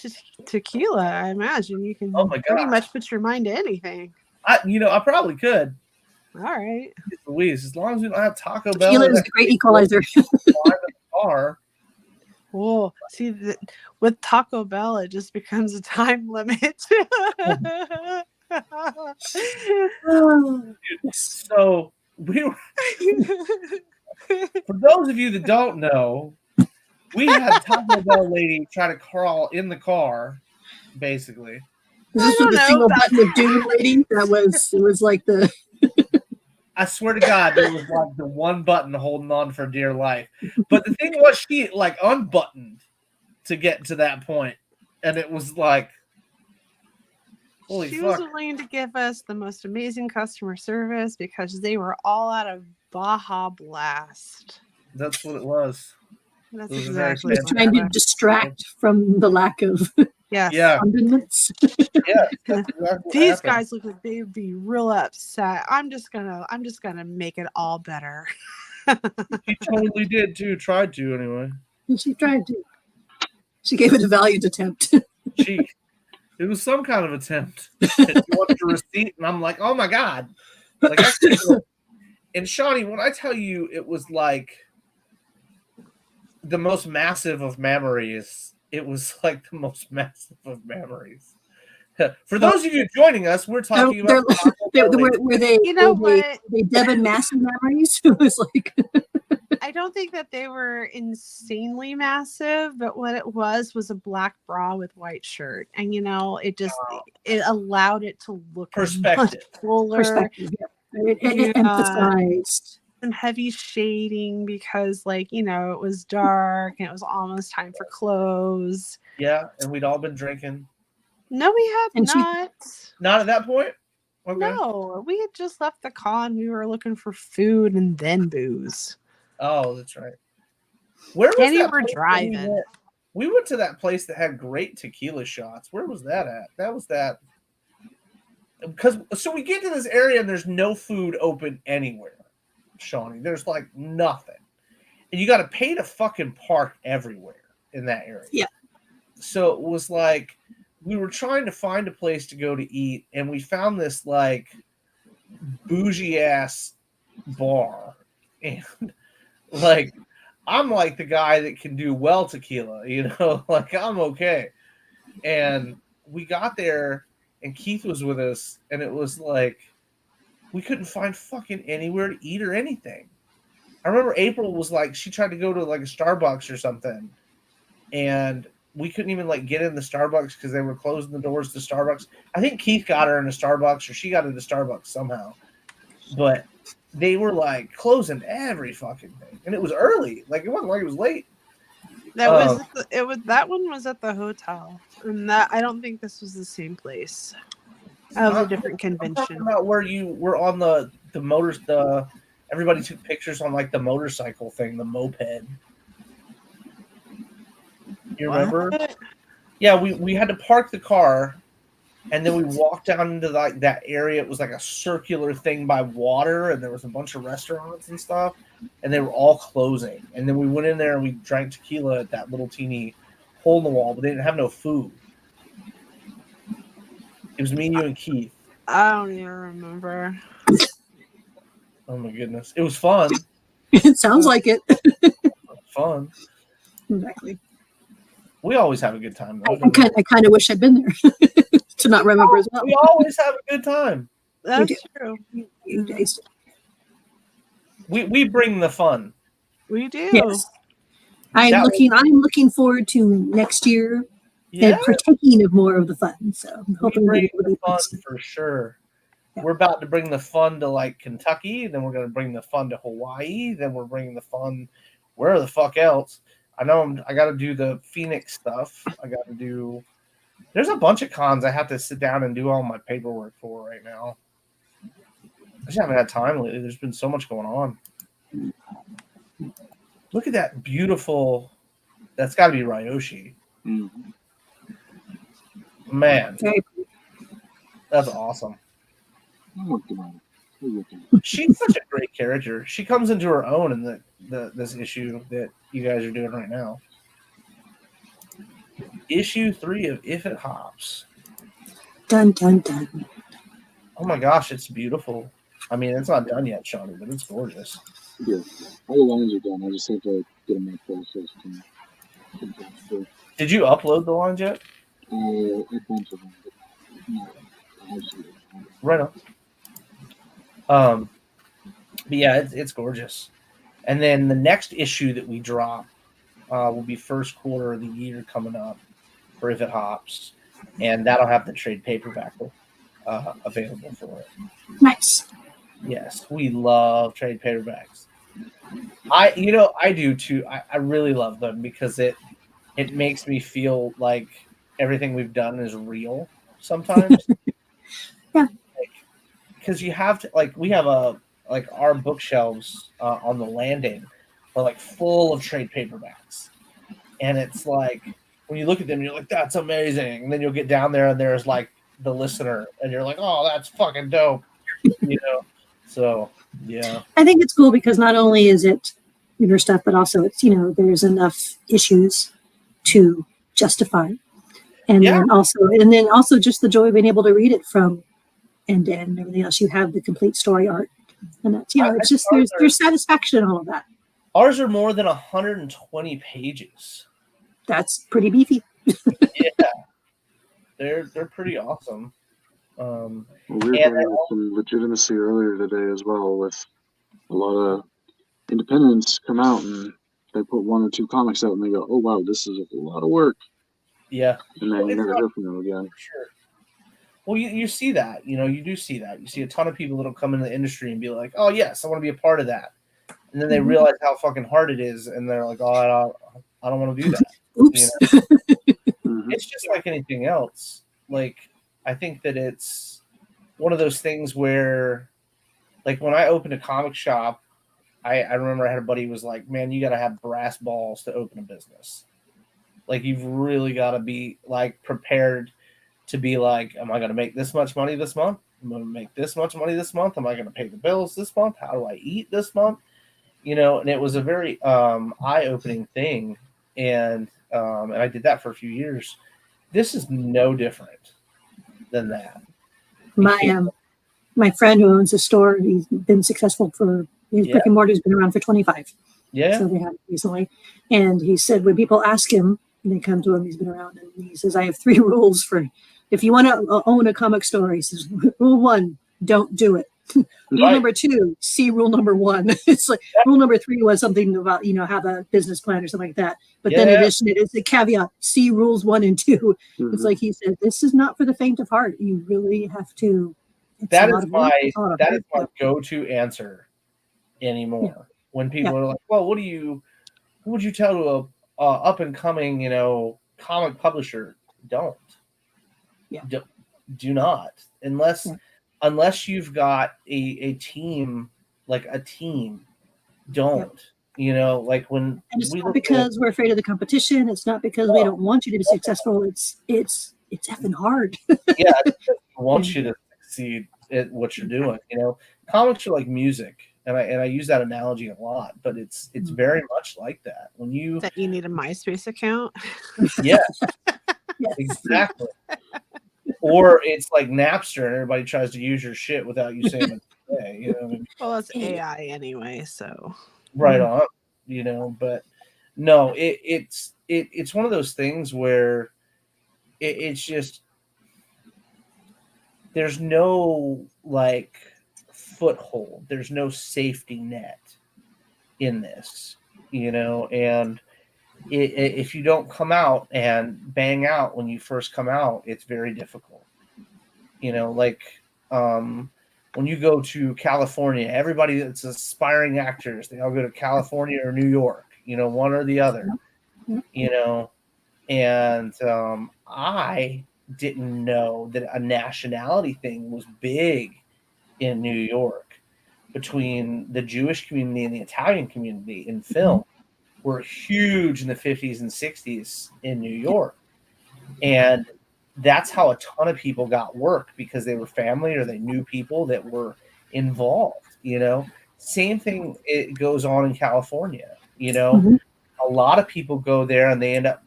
tequila, I imagine you can Oh my pretty gosh. much put your mind to anything. I probably could. All right. Louise, as long as we don't have Taco Bell Tequila or is that the great equalizer. car. Oh, see, with Taco Bell, it just becomes a time limit. So we were, for those of you that don't know, we had Taco Bell lady try to crawl in the car, basically. Is this I with the don't single know. button of doom lady? It was like the I swear to God, there was like the one button holding on for dear life. But the thing was, she like unbuttoned to get to that point, and it was like, holy She fuck! was willing to give us the most amazing customer service because they were all out of Baja Blast. That's what it was. That's It was very exactly was what trying it to was. distract from the lack of Yes. Yeah, condiments. yeah. That's exactly what These happened. guys look like they'd be real upset. I'm just gonna make it all better. She totally did too. Tried to anyway. And she tried to. She gave it a valiant attempt. It was some kind of attempt. She wanted a receipt, and I'm like, oh my God. Like, and Shawnee, when I tell you it was like the most massive of memories, it was like the most massive of memories. For those of you joining us, we're talking about Were they You know what? Deb and Massey memories? It was like I don't think that they were insanely massive, but what it was a black bra with white shirt, and it allowed it to look perspective. much fuller. perspective. Yeah. It emphasized Some heavy shading because, it was dark and it was almost time for close. Yeah, and we'd all been drinking. No, we had And she- not. Not at that point? Okay. No, we had just left the con. We were looking for food and then booze. Oh, that's right. Where was And you that were place that driving. we went to that place that had great tequila shots. Where was that at? That was that. So we get to this area and there's no food open anywhere, Shawnee. There's like nothing. And you got to pay to fucking park everywhere in that area. Yeah. So it was like we were trying to find a place to go to eat, and we found this like bougie ass bar. And like, I'm like the guy that can do well tequila, like I'm okay. And we got there and Keith was with us, and it was like we couldn't find fucking anywhere to eat or anything. I remember April was like, she tried to go to like a Starbucks or something, and we couldn't even like get in the Starbucks because they were closing the doors to Starbucks. I think Keith got her in a Starbucks, or she got into Starbucks somehow, but they were like closing every fucking thing, and it was early. Like it wasn't like it was late. That one was at the hotel, and that I don't think this was the same place. That was a different I'm convention. talking about where you were on the motors. Everybody took pictures on like the motorcycle thing, the moped. You remember? What? Yeah, we had to park the car, and then we walked down into like that area. It was like a circular thing by water, and there was a bunch of restaurants and stuff, and they were all closing. And then we went in there and we drank tequila at that little teeny hole in the wall, but they didn't have no food. It was me, you, and Keith. I don't even remember. Oh my goodness, it was fun. it sounds like it. Fun. Exactly. We always have a good time, though. I kind of wish I'd been there to not remember as well. We always have a good time. That's true. You guys, We bring the fun. We do. yes. I'm looking forward to next year Yeah, and partaking of more of the fun. So I'm we hoping bring we'll the be fun next year. for sure. Yeah. We're about to bring the fun to like Kentucky, then we're going to bring the fun to Hawaii, then we're bringing the fun where the fuck else. I know I got to do the Phoenix stuff. I got to do. There's a bunch of cons I have to sit down and do all my paperwork for right now. I just haven't had time lately. There's been so much going on. Look at that beautiful. That's got to be Ryoshi. Mm-hmm. Man, Okay. that's awesome. I'm working on it. She's such a great character. She comes into her own, and this issue that you guys are doing right now. Issue 3 of If It Hops. Dun dun dun. Oh my gosh, it's beautiful. I mean, it's not done yet, Shawnee, but it's gorgeous. Yeah, all the lines are done. I just have to get them processed. Did you upload the lines yet? A bunch of them. Right on. But yeah, it's gorgeous. And then the next issue that we drop will be first quarter of the year coming up for If It Hops, and that'll have the trade paperback available for it. Nice. Yes, we love trade paperbacks. I do too. I really love them because it makes me feel like everything we've done is real sometimes. Yeah. Because you have to, we have our bookshelves on the landing are like full of trade paperbacks, and it's like when you look at them, you're like, that's amazing, and then you'll get down there and there's like the listener, and you're like, oh, that's fucking dope, So yeah, I think it's cool because not only is it your stuff, but also it's there's enough issues to justify, and then also just the joy of being able to read it from end to end and everything else. You have the complete story arc, and that's it's just there's satisfaction in all of that. Ours are more than 120 pages. That's pretty beefy. Yeah, they're pretty awesome. We were having some legitimacy earlier today as well, with a lot of independents come out and they put 1 or 2 comics out and they go, oh wow, this is a lot of work. Yeah. And then you never hear from them again. Sure. Well, you see that, you do see that. You see a ton of people that'll come into the industry and be like, oh yes, I want to be a part of that. And then they realize how fucking hard it is, and they're like, oh, I don't want to do that. Oops. It's just like anything else. Like, I think that it's one of those things where, like, when I opened a comic shop, I remember I had a buddy who was like, man, you got to have brass balls to open a business. Like, you've really got to be, like, prepared to be like, am I going to make this much money this month? I'm going to make this much money this month. Am I going to pay the bills this month? How do I eat this month? And it was a very eye-opening thing. And I did that for a few years. This is no different than that. My friend who owns a store, he's been successful for his brick and mortar's been around for 25. Yeah. So they have recently. And he said when people ask him, and they come to him, he's been around, and he says, I have 3 rules for if you want to own a comic store. He says, rule 1, don't do it. Rule number 2, see rule number 1. It's like rule number 3 was something about, have a business plan or something like that. But then in addition, it's a caveat, see rules 1 and 2. It's like he said, this is not for the faint of heart. You really have to. That is my go-to answer anymore. Yeah. When people are like, well, what would you tell to a up and coming, comic publisher? Don't. Yeah. Do not. Unless you've got a team, like a team, don't. Like when and it's not because we're afraid of the competition. It's not because we don't want you to be successful. It's effing hard. Yeah, I want you to succeed at what you're doing. Comics are like music, and I use that analogy a lot, but it's very much like that. When you need a MySpace account. Yeah, exactly. Or it's like Napster, and everybody tries to use your shit without you saying it. Well, it's AI anyway, so right on. But no, it's one of those things where it's just there's no like foothold, there's no safety net in this, and if you don't come out and bang out when you first come out, it's very difficult. When you go to California, everybody that's aspiring actors, they all go to California or New York, one or the other, and I didn't know that a nationality thing was big in New York between the Jewish community and the Italian community in film. Were huge in the 50s and 60s in New York. And that's how a ton of people got work, because they were family or they knew people that were involved, same thing, it goes on in California. A lot of people go there and they end up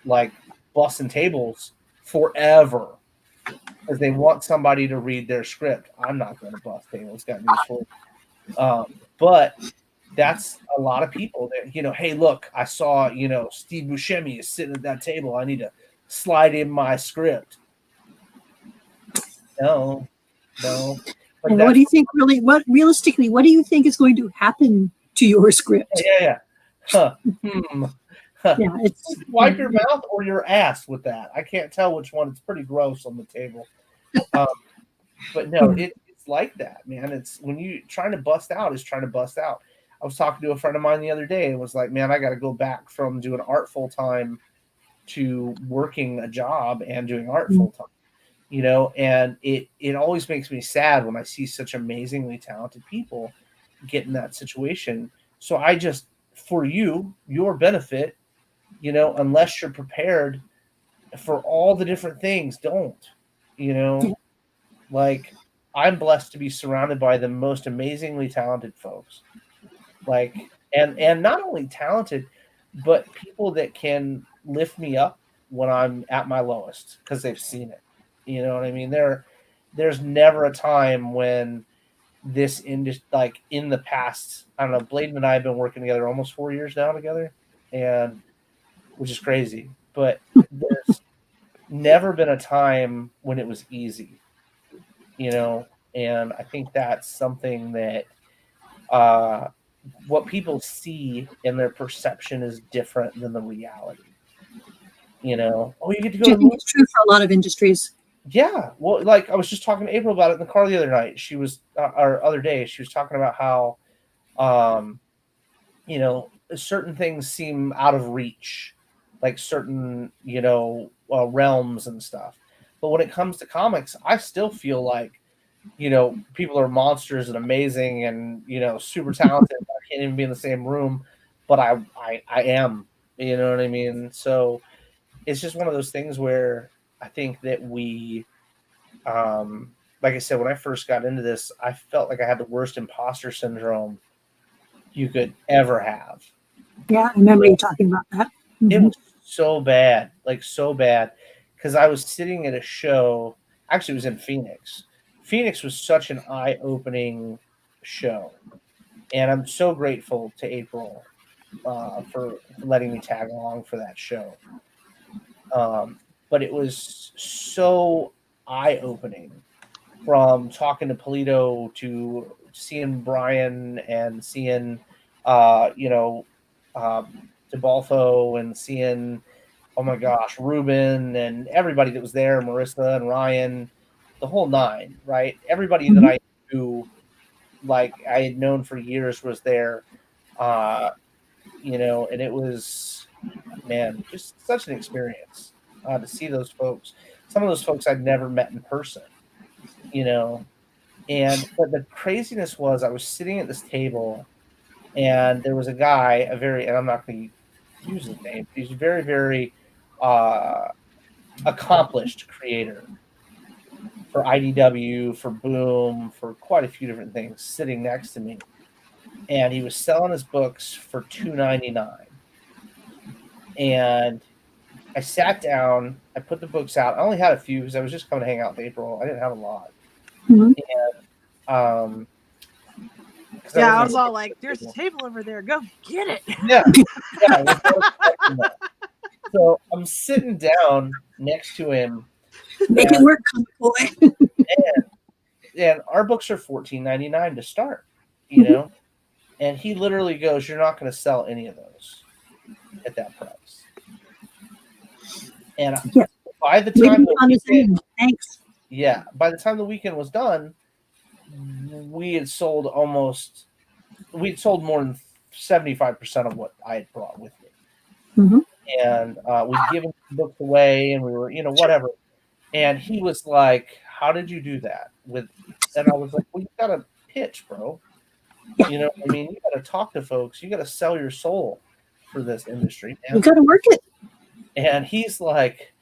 like busting tables forever because they want somebody to read their script. I'm not going to bust tables, got news for you. But that's a lot of people that, hey, look, I saw, Steve Buscemi is sitting at that table. I need to slide in my script. No. And what do you think realistically, what do you think is going to happen to your script? Yeah. Huh. Yeah, it's wipe your mouth or your ass with that. I can't tell which one. It's pretty gross on the table. But no, it's like that, man. It's when you trying to bust out is trying to bust out. I was talking to a friend of mine the other day and was like, man, I got to go back from doing art full time to working a job and doing art full time. And it always makes me sad when I see such amazingly talented people get in that situation. So I just, for your benefit, unless you're prepared for all the different things, don't, like I'm blessed to be surrounded by the most amazingly talented folks, like, and not only talented, but people that can lift me up when I'm at my lowest because they've seen it. You know what I mean? There's never a time when this industry, like in the past, I don't know, Bladen and I have been working together almost 4 years now together, and which is crazy, but there's never been a time when it was easy, and I think that's something that what people see in their perception is different than the reality. Oh, you get to go. Do you think it's true for a lot of industries? Yeah, well, like I was just talking to April about it in the car the other night. She was, or other day, she was talking about how, certain things seem out of reach, like certain, realms and stuff. But when it comes to comics, I still feel like, people are monsters and amazing and, super talented. I can't even be in the same room, but I am, you know what I mean? So it's just one of those things where I think that we, like I said, when I first got into this, I felt like I had the worst imposter syndrome you could ever have. Yeah, I remember you talking about that. Mm-hmm. It was so bad, because I was sitting at a show. Actually, it was in Phoenix. Phoenix was such an eye-opening show, and I'm so grateful to April for letting me tag along for that show. But it was so eye-opening, from talking to Polito to seeing Brian and seeing, DeBalfo and seeing, oh my gosh, Ruben and everybody that was there, Marissa and Ryan, the whole nine, right? Everybody that I knew, like I had known for years, was there, and it was, man, just such an experience to see those folks. Some of those folks I'd never met in person, but the craziness was I was sitting at this table and there was a guy, and I'm not going to use his name, he's a very, very accomplished creator for IDW, for Boom, for quite a few different things, sitting next to me. And he was selling his books for $2.99. And I sat down, I put the books out. I only had a few because I was just coming to hang out with April. I didn't have a lot. Mm-hmm. And I was all like, there's a table over there, go get it. Yeah. So I'm sitting down next to him. Make it work, boy. and our books are $14.99 to start, and he literally goes, you're not going to sell any of those at that price. And by the time by the time the weekend was done, we'd sold more than 75% of what I had brought with me. Mm-hmm. And we'd given books away, and we were, whatever. And he was like, how did you do that? And I was like, well, you got to pitch, bro. You know what I mean? You got to talk to folks. You got to sell your soul for this industry, man. You got to work it. And he's like,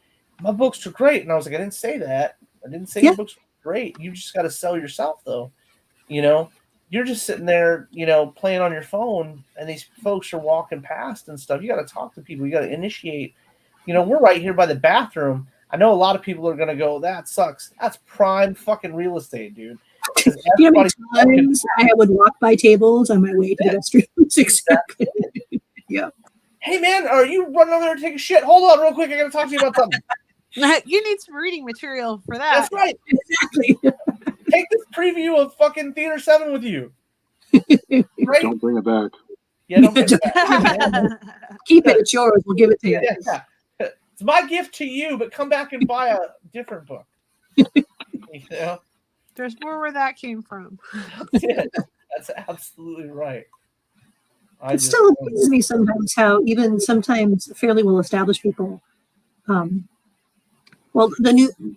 my books are great. And I was like, I didn't say that. I didn't say your books were great. You just got to sell yourself, though, you're just sitting there, playing on your phone, and these folks are walking past and stuff. You got to talk to people. You got to initiate. We're right here by the bathroom. I know a lot of people are going to go, that sucks. That's prime fucking real estate, dude. You know how many times I would walk by tables on my way to the restrooms? Exactly. Yeah. Hey, man, are you running over there to take a shit? Hold on real quick. I got to talk to you about something. You need some reading material for that. That's right. Exactly. Take this preview of fucking Theater 7 with you. Right? Don't bring it back. Yeah, don't bring it back. Keep it. It's yours. We'll give it to you. Yeah. It's my gift to you, but come back and buy a different book. There's more where that came from. That's absolutely right. It still amazes me sometimes how even sometimes fairly well-established people, the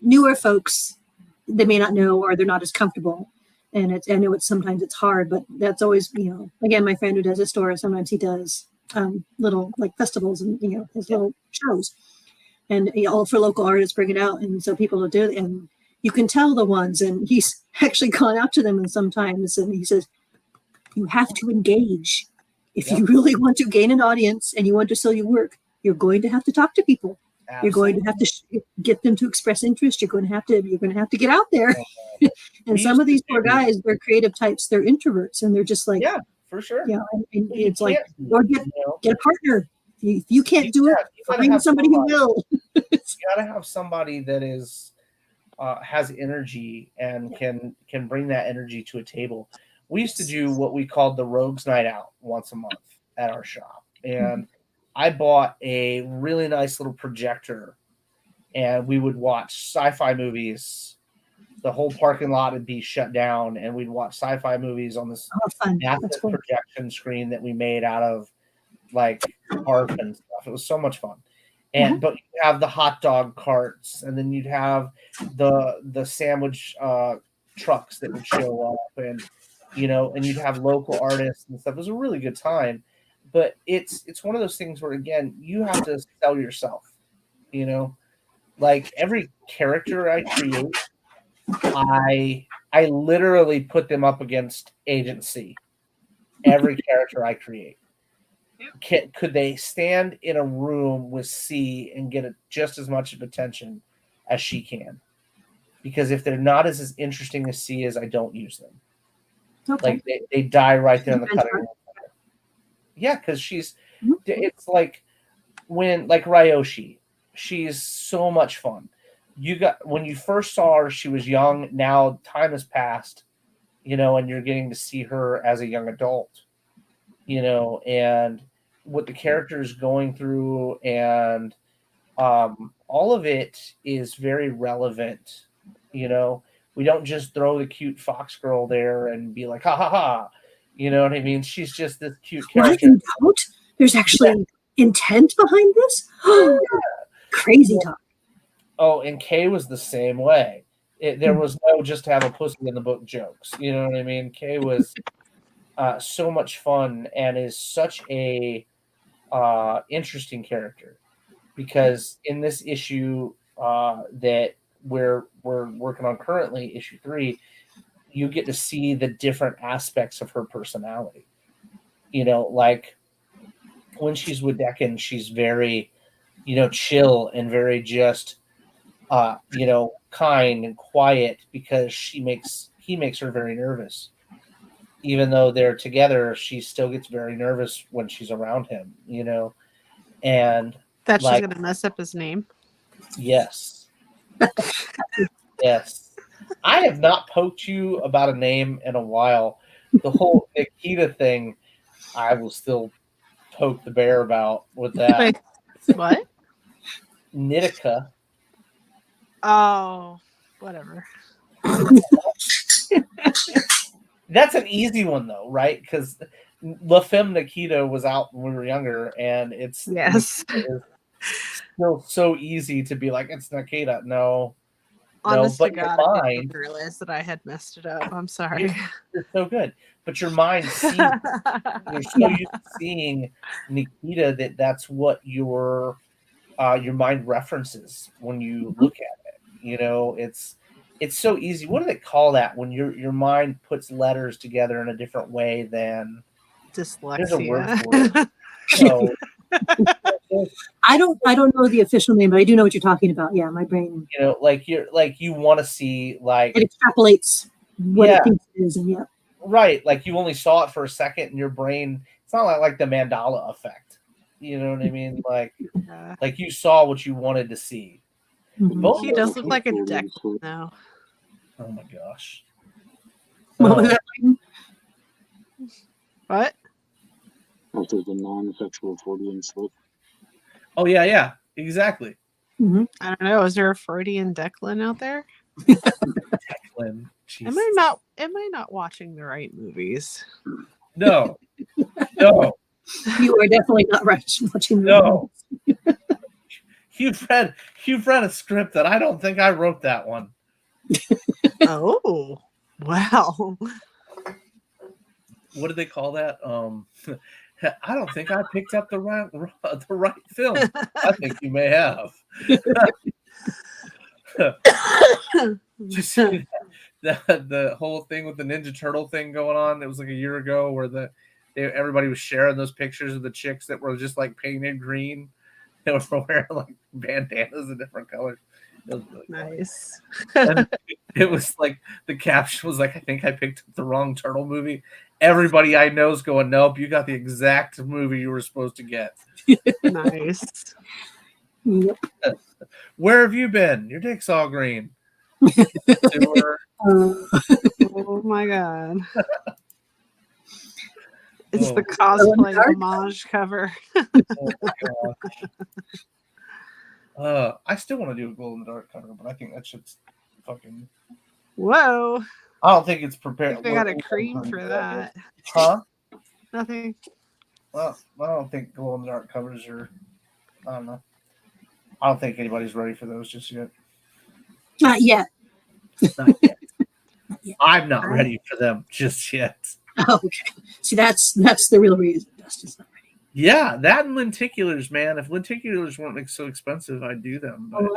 newer folks, they may not know or they're not as comfortable. And I know sometimes it's hard, but that's always, again, my friend who does a store, sometimes he does little like festivals and, his little shows. And all for local artists bring it out. And so people will do it. And you can tell the ones, and he's actually gone out to them and sometimes, and he says, you have to engage. If you really want to gain an audience and you want to sell your work, you're going to have to talk to people. Absolutely. You're going to have to get them to express interest. You're going to have to get out there. And some of these poor guys, they're creative types. They're introverts, and they're just like, yeah, for sure. Yeah, and it's like, or get a partner. If you can't do it, find somebody who will. You got to have somebody that is has energy and can bring that energy to a table. We used to do what we called the Rogues Night Out once a month at our shop, and I bought a really nice little projector, and we would watch sci-fi movies. The whole parking lot would be shut down, and we'd watch sci-fi movies on this massive projection screen that we made out of like barf and stuff. It was so much fun. And but you have the hot dog carts, and then you'd have the sandwich trucks that would show up, and and you'd have local artists and stuff. It was a really good time. But it's one of those things where, again, you have to sell yourself. Like every character I create, I literally put them up against Agent C. Every character I create. Could they stand in a room with C and get just as much attention as she can? Because if they're not as interesting as C is, I don't use them. Okay. Like they die right there in the cutting room. Yeah, because it's like like Ryoshi, she's so much fun. When you first saw her, she was young. Now time has passed, and you're getting to see her as a young adult, and what the character is going through, and all of it is very relevant. We don't just throw the cute fox girl there and be like, ha ha ha. You know what I mean? She's just this cute character. There's actually intent behind this? Crazy talk. Oh, and Kay was the same way. There was no just to have a pussy in the book jokes. You know what I mean? Kay was so much fun and is such a interesting character, because in this issue that we're working on currently, issue 3, you get to see the different aspects of her personality. Like when she's with Decken, she's very, chill and very just, kind and quiet, because he makes her very nervous. Even though they're together, she still gets very nervous when she's around him, and that she's gonna mess up his name. Yes. Yes. I have not poked you about a name in a while. The whole Nikita thing, I will still poke the bear about with that. Wait, what? Nitika. Oh, whatever. That's an easy one though, right? Because La Femme Nikita was out when we were younger, and it's still so easy to be like, it's Nikita. No. Honest to God, I didn't realize that I had messed it up. I'm sorry. You're so good. But your mind sees, you're so used to seeing Nikita that's what your mind references when you look at it. it's so easy. What do they call that when your mind puts letters together in a different way than Dyslexia. there's a word for it. So I don't know the official name, but I do know what you're talking about. Yeah, my brain, you know, like you want to see like it extrapolates what Yeah. it thinks it is, and yeah. right, like you only saw it for a second in your brain. It's not like the mandala effect. You know what I mean? Like Yeah. like you saw what you wanted to see. Mhm. Both He does look like a Declan now. Oh my gosh. What was that? What? After the non-effectual Freudian slip. Oh yeah, exactly. Mhm. I don't know. Is there a Freudian Declan out there? Declan. Am I not watching the right movies? No. You are definitely not watching. No. You've read a script that I don't think I wrote that one. Oh, wow. What do they call that? I don't think I picked up the right film. I think you may have. Just the whole thing with the Ninja Turtle thing going on. It was like a year ago where everybody was sharing those pictures of the chicks that were just like painted green. They were wearing like bandanas in different colors. It was really Nice. and it was like the caption was like, I think I picked up the wrong turtle movie. Everybody I know is going, nope, you got the exact movie you were supposed to get. Nice. Yep. Where have you been? Your dick's all green. Oh my god. It's Oh. the cosplay homage cover. Oh my gosh. I still want to do a glow in the dark cover, but I think that shit's fucking. Whoa. I don't think it's prepared. I think they got a cream for that. Huh? Nothing. Well, I don't think glow in the dark covers are. I don't know. I don't think anybody's ready for those just yet. Not yet. Not yet. I'm not ready for them just yet. Oh, okay. See, that's the real reason Dustin's not ready. Yeah, that and lenticulars, man. If lenticulars weren't so expensive, I'd do them. But Oh,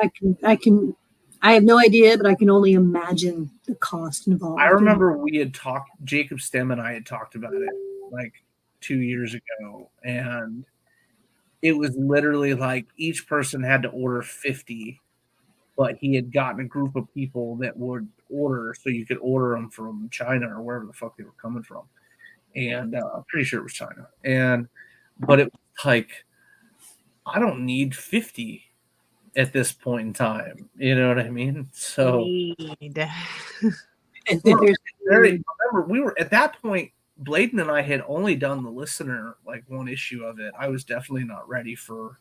I have no idea, but I can only imagine the cost involved. I remember we had talked, Jacob Stem and I had talked about it like 2 years ago, and it was literally like each person had to order 50, but he had gotten a group of people that would order, so you could order them from China or wherever the fuck they were coming from. And I'm pretty sure it was China. But it was like, I don't need 50 at this point in time. You know what I mean? So remember, we were at that point, Bladen and I had only done the listener, like one issue of it. I was definitely not ready for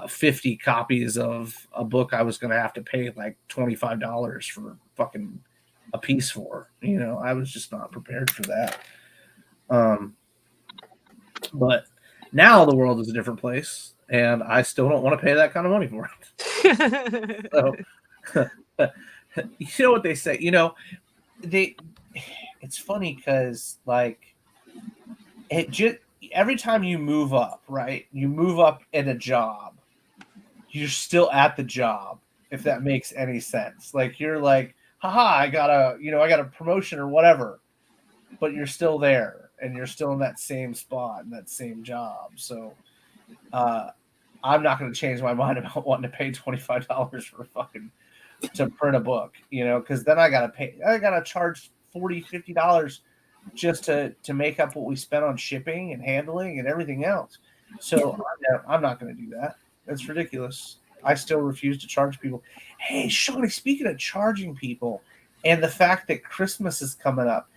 50 copies of a book I was going to have to pay like $25 for fucking a piece for. You know, I was just not prepared for that. But now the world is a different place, and I still don't want to pay that kind of money for it. So, you know what they say? You know, it's funny because like it just every time you move up, right? You move up in a job, you're still at the job. If that makes any sense, like you're like, haha, I got a promotion or whatever, but you're still there. And you're still in that same spot and that same job. So I'm not going to change my mind about wanting to pay $25 for to print a book, you know, because then I got to charge $40, $50 just to make up what we spent on shipping and handling and everything else. So I'm not going to do that. That's ridiculous. I still refuse to charge people. Hey, Shawnee, speaking of charging people and the fact that Christmas is coming up,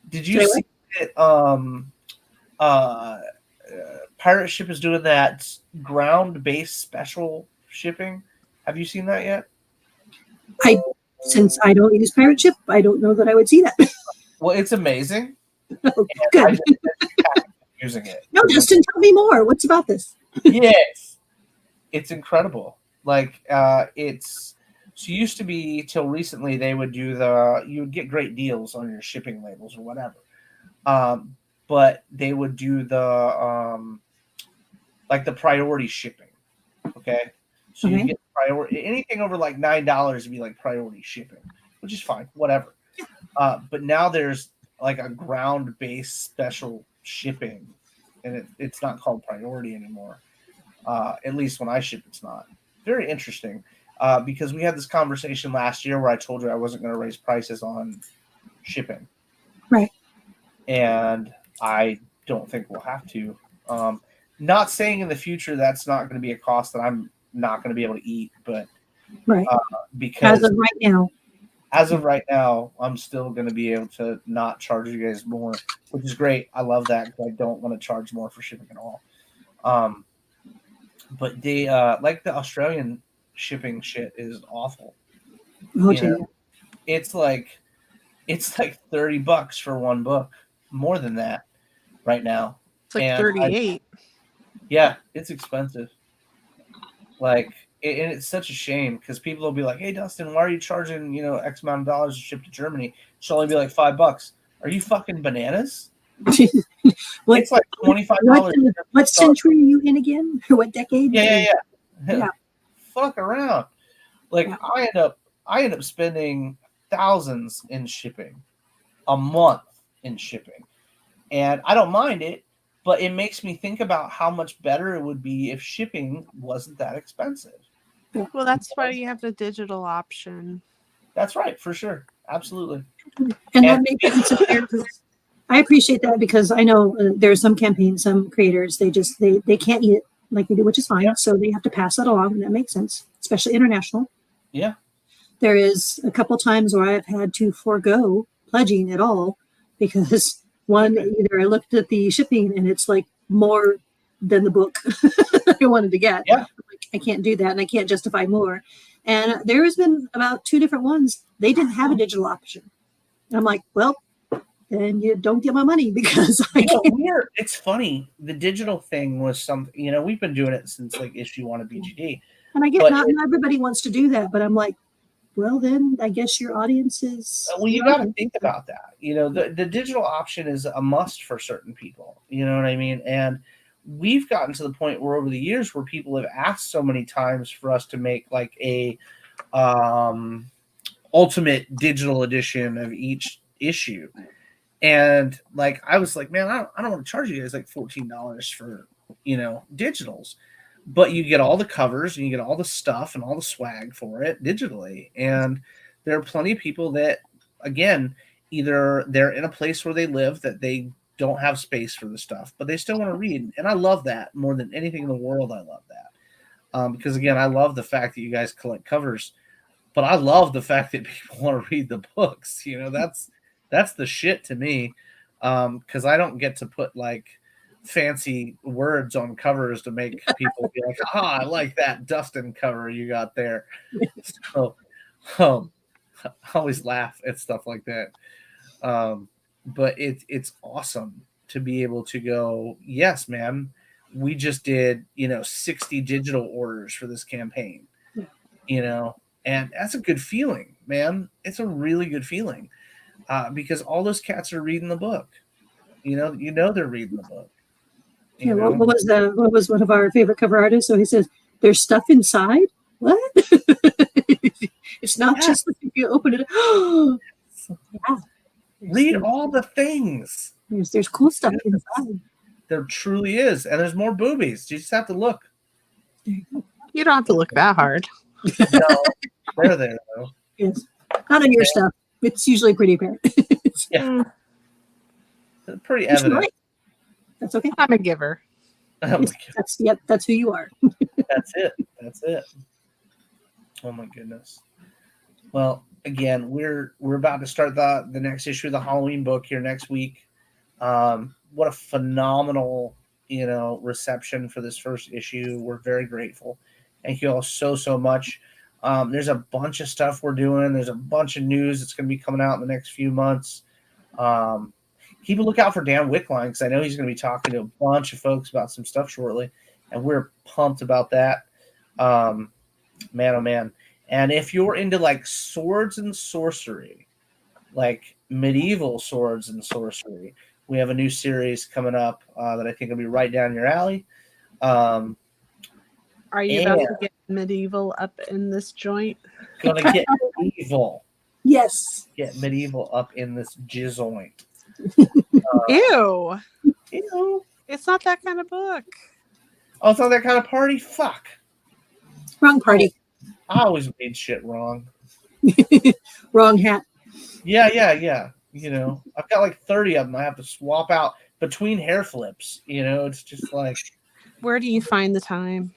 did you see that Pirate Ship is doing that ground-based special shipping? Have you seen that yet? Since I don't use Pirate Ship, I don't know that I would see that. Well, it's amazing. Oh, good. Using it. No, Justin, tell me more. What's about this? Yes. It's incredible. Like it's so used to be till recently they would do you would get great deals on your shipping labels or whatever. But they would do the like the priority shipping. Okay. So you get priority. Anything over like $9 would be like priority shipping, which is fine, whatever. But now there's like a ground-based special shipping, and it's not called priority anymore. At least when I ship, it's not. Very interesting, because we had this conversation last year where I told you I wasn't going to raise prices on shipping. Right. And I don't think we'll have to. Not saying in the future that's not going to be a cost that I'm not going to be able to eat, but Right. Because as of right now, I'm still going to be able to not charge you guys more, which is great. I love that because I don't want to charge more for shipping at all. But they like the Australian shipping shit is awful. It's like $30 for one book, more than that right now. It's like 38. Yeah, it's expensive. Like, and it's such a shame because people will be like, "Hey, Dustin, why are you charging X amount of dollars to ship to Germany? It should only be like $5." Are you fucking bananas? It's like $25. What century are you in again? What decade? Yeah. Fuck around. Like, I end up spending thousands in shipping a month in shipping, and I don't mind it, but it makes me think about how much better it would be if shipping wasn't that expensive. Well, that's why you have the digital option. That's right, for sure, absolutely. And that makes sense. I appreciate that because I know there are some campaigns, some creators, they can't eat it like we do, which is fine. Yeah. So they have to pass that along, and that makes sense, especially international. Yeah. There is a couple times where I've had to forego pledging at all because either I looked at the shipping and it's like more than the book I wanted to get. Yeah. I can't do that, and I can't justify more. And there has been about 2 different ones. They didn't have a digital option. And I'm like, well, then you don't get my money because I can't. It's funny. The digital thing was something, we've been doing it since like issue 1 of BGD. And I get not everybody wants to do that, but I'm like, well, then I guess your audience is. Well, you got to think about that. The digital option is a must for certain people. You know what I mean? And we've gotten to the point where over the years where people have asked so many times for us to make like a ultimate digital edition of each issue. And like, I was like, man, I don't want to charge you guys like $14 for, digitals, but you get all the covers and you get all the stuff and all the swag for it digitally. And there are plenty of people that, again, either they're in a place where they live that they don't have space for the stuff, but they still want to read. And I love that more than anything in the world. I love that. Because again, I love the fact that you guys collect covers, but I love the fact that people want to read the books. That's the shit to me, because I don't get to put like fancy words on covers to make people be like, I like that Dustin cover you got there. So I always laugh at stuff like that. But it's awesome to be able to go, yes, man, we just did 60 digital orders for this campaign, and that's a good feeling, man. It's a really good feeling. Because all those cats are reading the book, they're reading the book. What was one of our favorite cover artists? So he says, "There's stuff inside." What? It's not just like if you open it. Yeah. Read all the things. There's cool stuff inside. There truly is, and there's more boobies. You just have to look. You don't have to look that hard. No, they're there though. Yes, not on your stuff. It's usually pretty apparent. Yeah. Pretty evident. Right. That's okay. I'm a giver. That's who you are. That's it. Oh my goodness. Well, again, we're about to start the next issue of the Halloween book here next week. What a phenomenal, reception for this first issue. We're very grateful. Thank you all so much. There's a bunch of stuff we're doing. There's a bunch of news that's going to be coming out in the next few months. Keep a lookout for Dan Wickline, because I know he's going to be talking to a bunch of folks about some stuff shortly, and we're pumped about that. Man, oh man. And if you're into like swords and sorcery, like medieval swords and sorcery, we have a new series coming up that I think will be right down your alley. Are you about to get medieval up in this joint. Gonna get medieval. Yes. Get medieval up in this jizzoint. Ew. Ew. It's not that kind of book. Oh, it's not that kind of party? Fuck. Wrong party. I always made shit wrong. Wrong hat. Yeah. You know, I've got like 30 of them I have to swap out between hair flips. You know, it's just like. Where do you find the time?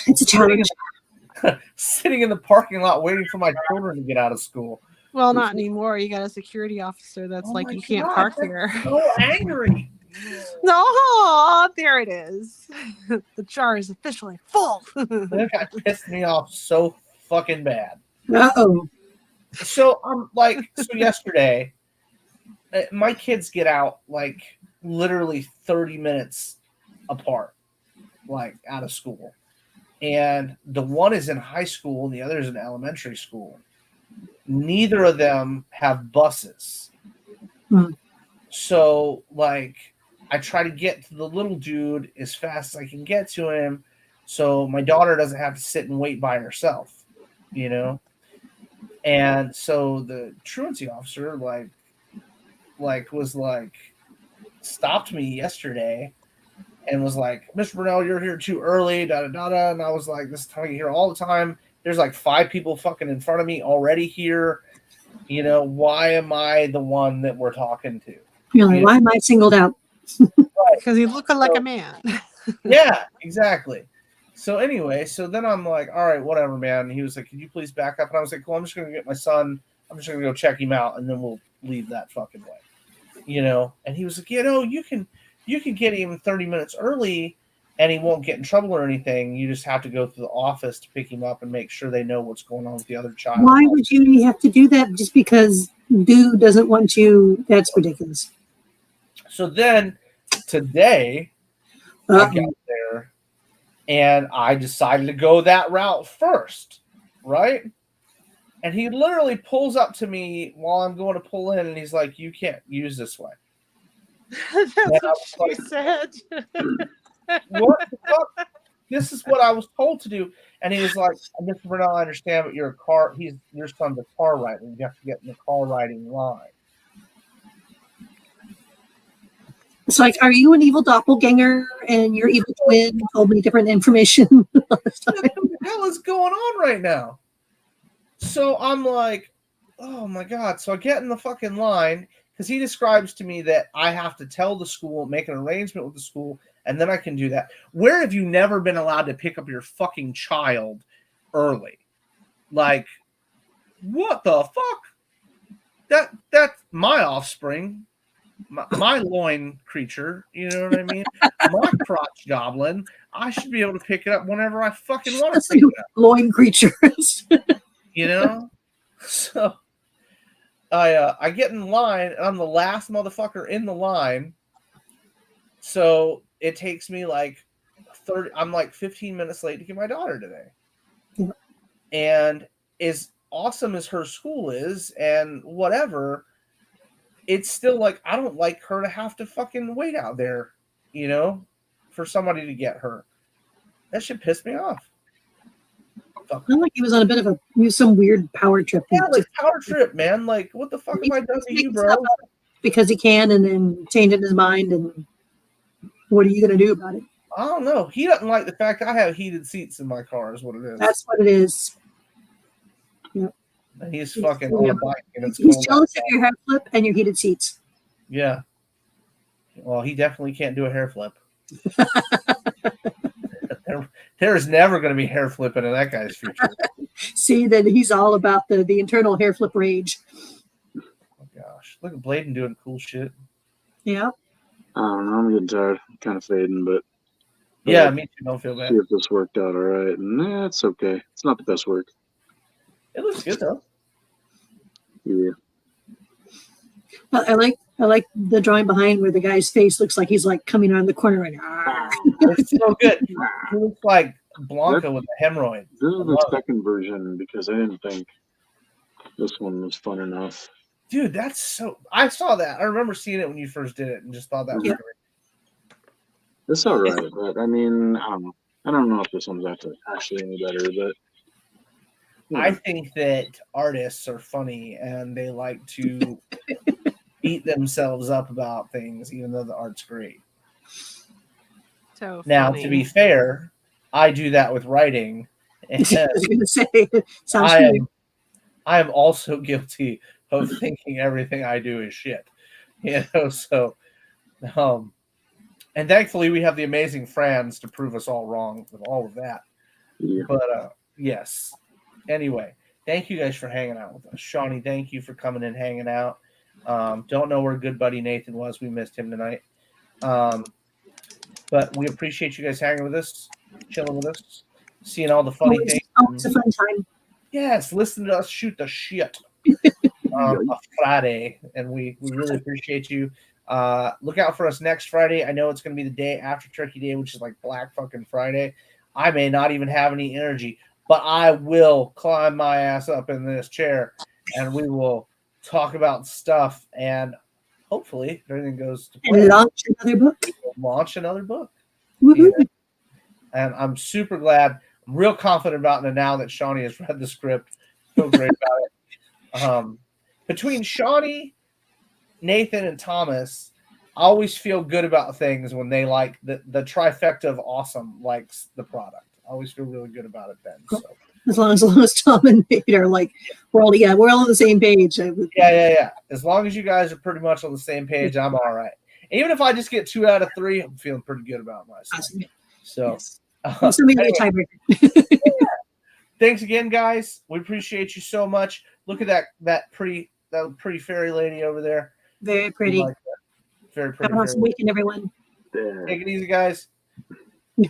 It's a challenge. Sitting in the parking lot waiting for my children to get out of school. Well, not anymore. You got a security officer that's like, you can't park here. So angry. No, there it is. The jar is officially full. That guy pissed me off so fucking bad. Uh-oh. So I'm like, yesterday, my kids get out like literally 30 minutes apart, like out of school. And the one is in high school and the other is in elementary school. Neither of them have buses. So, like, I try to get to the little dude as fast as I can get to him so my daughter doesn't have to sit and wait by herself, you know? And so the truancy officer, stopped me yesterday and was like, Mr. Burnell, you're here too early, da-da-da-da. And I was like, this is how I get here all the time. There's like 5 people fucking in front of me already here. You know, why am I the one that we're talking to? You're like, why am I singled out? Because you look like a man. Yeah, exactly. So anyway, so then I'm like, all right, whatever, man. And he was like, can you please back up? And I was like, well, I'm just going to get my son. I'm just going to go check him out, and then we'll leave that fucking way. You know? And he was like, you know, you can get him 30 minutes early, and he won't get in trouble or anything. You just have to go to the office to pick him up and make sure they know what's going on with the other child. Why would you have to do that just because dude doesn't want you? That's ridiculous. So then today, I got there, and I decided to go that route first, right? And he literally pulls up to me while I'm going to pull in, and he's like, you can't use this way. That's what she said. What the fuck? This is what I was told to do. And he was like, Mr. Burnell, I understand, but you're your son's a car rider. You have to get in the car riding line. It's like, are you an evil doppelganger and your evil twin told me different information? What the hell is going on right now? So I'm like, oh my God. So I get in the fucking line because he describes to me that I have to tell the school, make an arrangement with the school, and then I can do that. Where have you never been allowed to pick up your fucking child early? Like, what the fuck? That's my offspring. My loin creature, you know what I mean? My crotch goblin. I should be able to pick it up whenever I fucking want to pick it up. Loin creatures. You know? So I get in line, and I'm the last motherfucker in the line. So it takes me like 15 minutes late to get my daughter today. Yeah. And as awesome as her school is and whatever, it's still like, I don't like her to have to fucking wait out there, you know, for somebody to get her. That shit pissed me off. I feel like he was on a bit of some weird power trip. Yeah, like power trip, man. Like, what the fuck have I done to you, bro? Because he can, and then changing his mind, and what are you going to do about it? I don't know. He doesn't like the fact that I have heated seats in my car, is what it is. That's what it is. Yep. And he's fucking on a bike, and it's he's jealous of your hair flip and your heated seats. Yeah. Well, he definitely can't do a hair flip. There is never going to be hair flipping in that guy's future. See, that he's all about the internal hair flip rage. Oh gosh, look at Bladen doing cool shit. Yeah. I don't know. I'm getting tired. I'm kind of fading, but yeah, me too. Don't feel bad. See if this worked out all right. Nah, it's okay. It's not the best work. It looks good though. Yeah. I like the drawing behind where the guy's face looks like he's like coming around the corner and it's so good. He looks like Blanca with a hemorrhoid. This is the second version because I didn't think this one was fun enough. Dude, that's so. I saw that. I remember seeing it when you first did it and just thought that was great. It's all right, but I mean, I don't know. I don't know if this one's actually any better, but I think that artists are funny and they like to beat themselves up about things, even though the art's great. So now, funny. to be fair, I do that with writing. And I was going to say, sounds familiar. I am also guilty of thinking everything I do is shit. So, and thankfully we have the amazing Franz to prove us all wrong with all of that. Yeah. But yes. Anyway, thank you guys for hanging out with us. Shawnee, thank you for coming and hanging out. Don't know where good buddy Nathan was. We missed him tonight. But we appreciate you guys hanging with us, chilling with us, seeing all the funny things. Always a fun time. Yes, listen to us shoot the shit a Friday, and we really appreciate you. Look out for us next Friday. I know it's going to be the day after Turkey Day, which is like Black fucking Friday. I may not even have any energy, but I will climb my ass up in this chair, and we will talk about stuff. And hopefully, if everything goes to plan, launch another book. Launch another book. Woo-hoo. And I'm super glad. I'm real confident about it now that Shawnee has read the script. Feel great about it. Between Shawnee, Nathan, and Thomas, I always feel good about things when they like the trifecta of awesome likes the product. I always feel really good about it then. So. As long as Tom and Nate are like, we're all on the same page. Yeah. As long as you guys are pretty much on the same page, I'm all right. Even if I just get 2 out of 3, I'm feeling pretty good about myself. Awesome. So, yes. Anyway, thanks again, guys. We appreciate you so much. Look at that pretty fairy lady over there. Very pretty. Like very pretty. Have an awesome weekend, everyone. Take it easy, guys.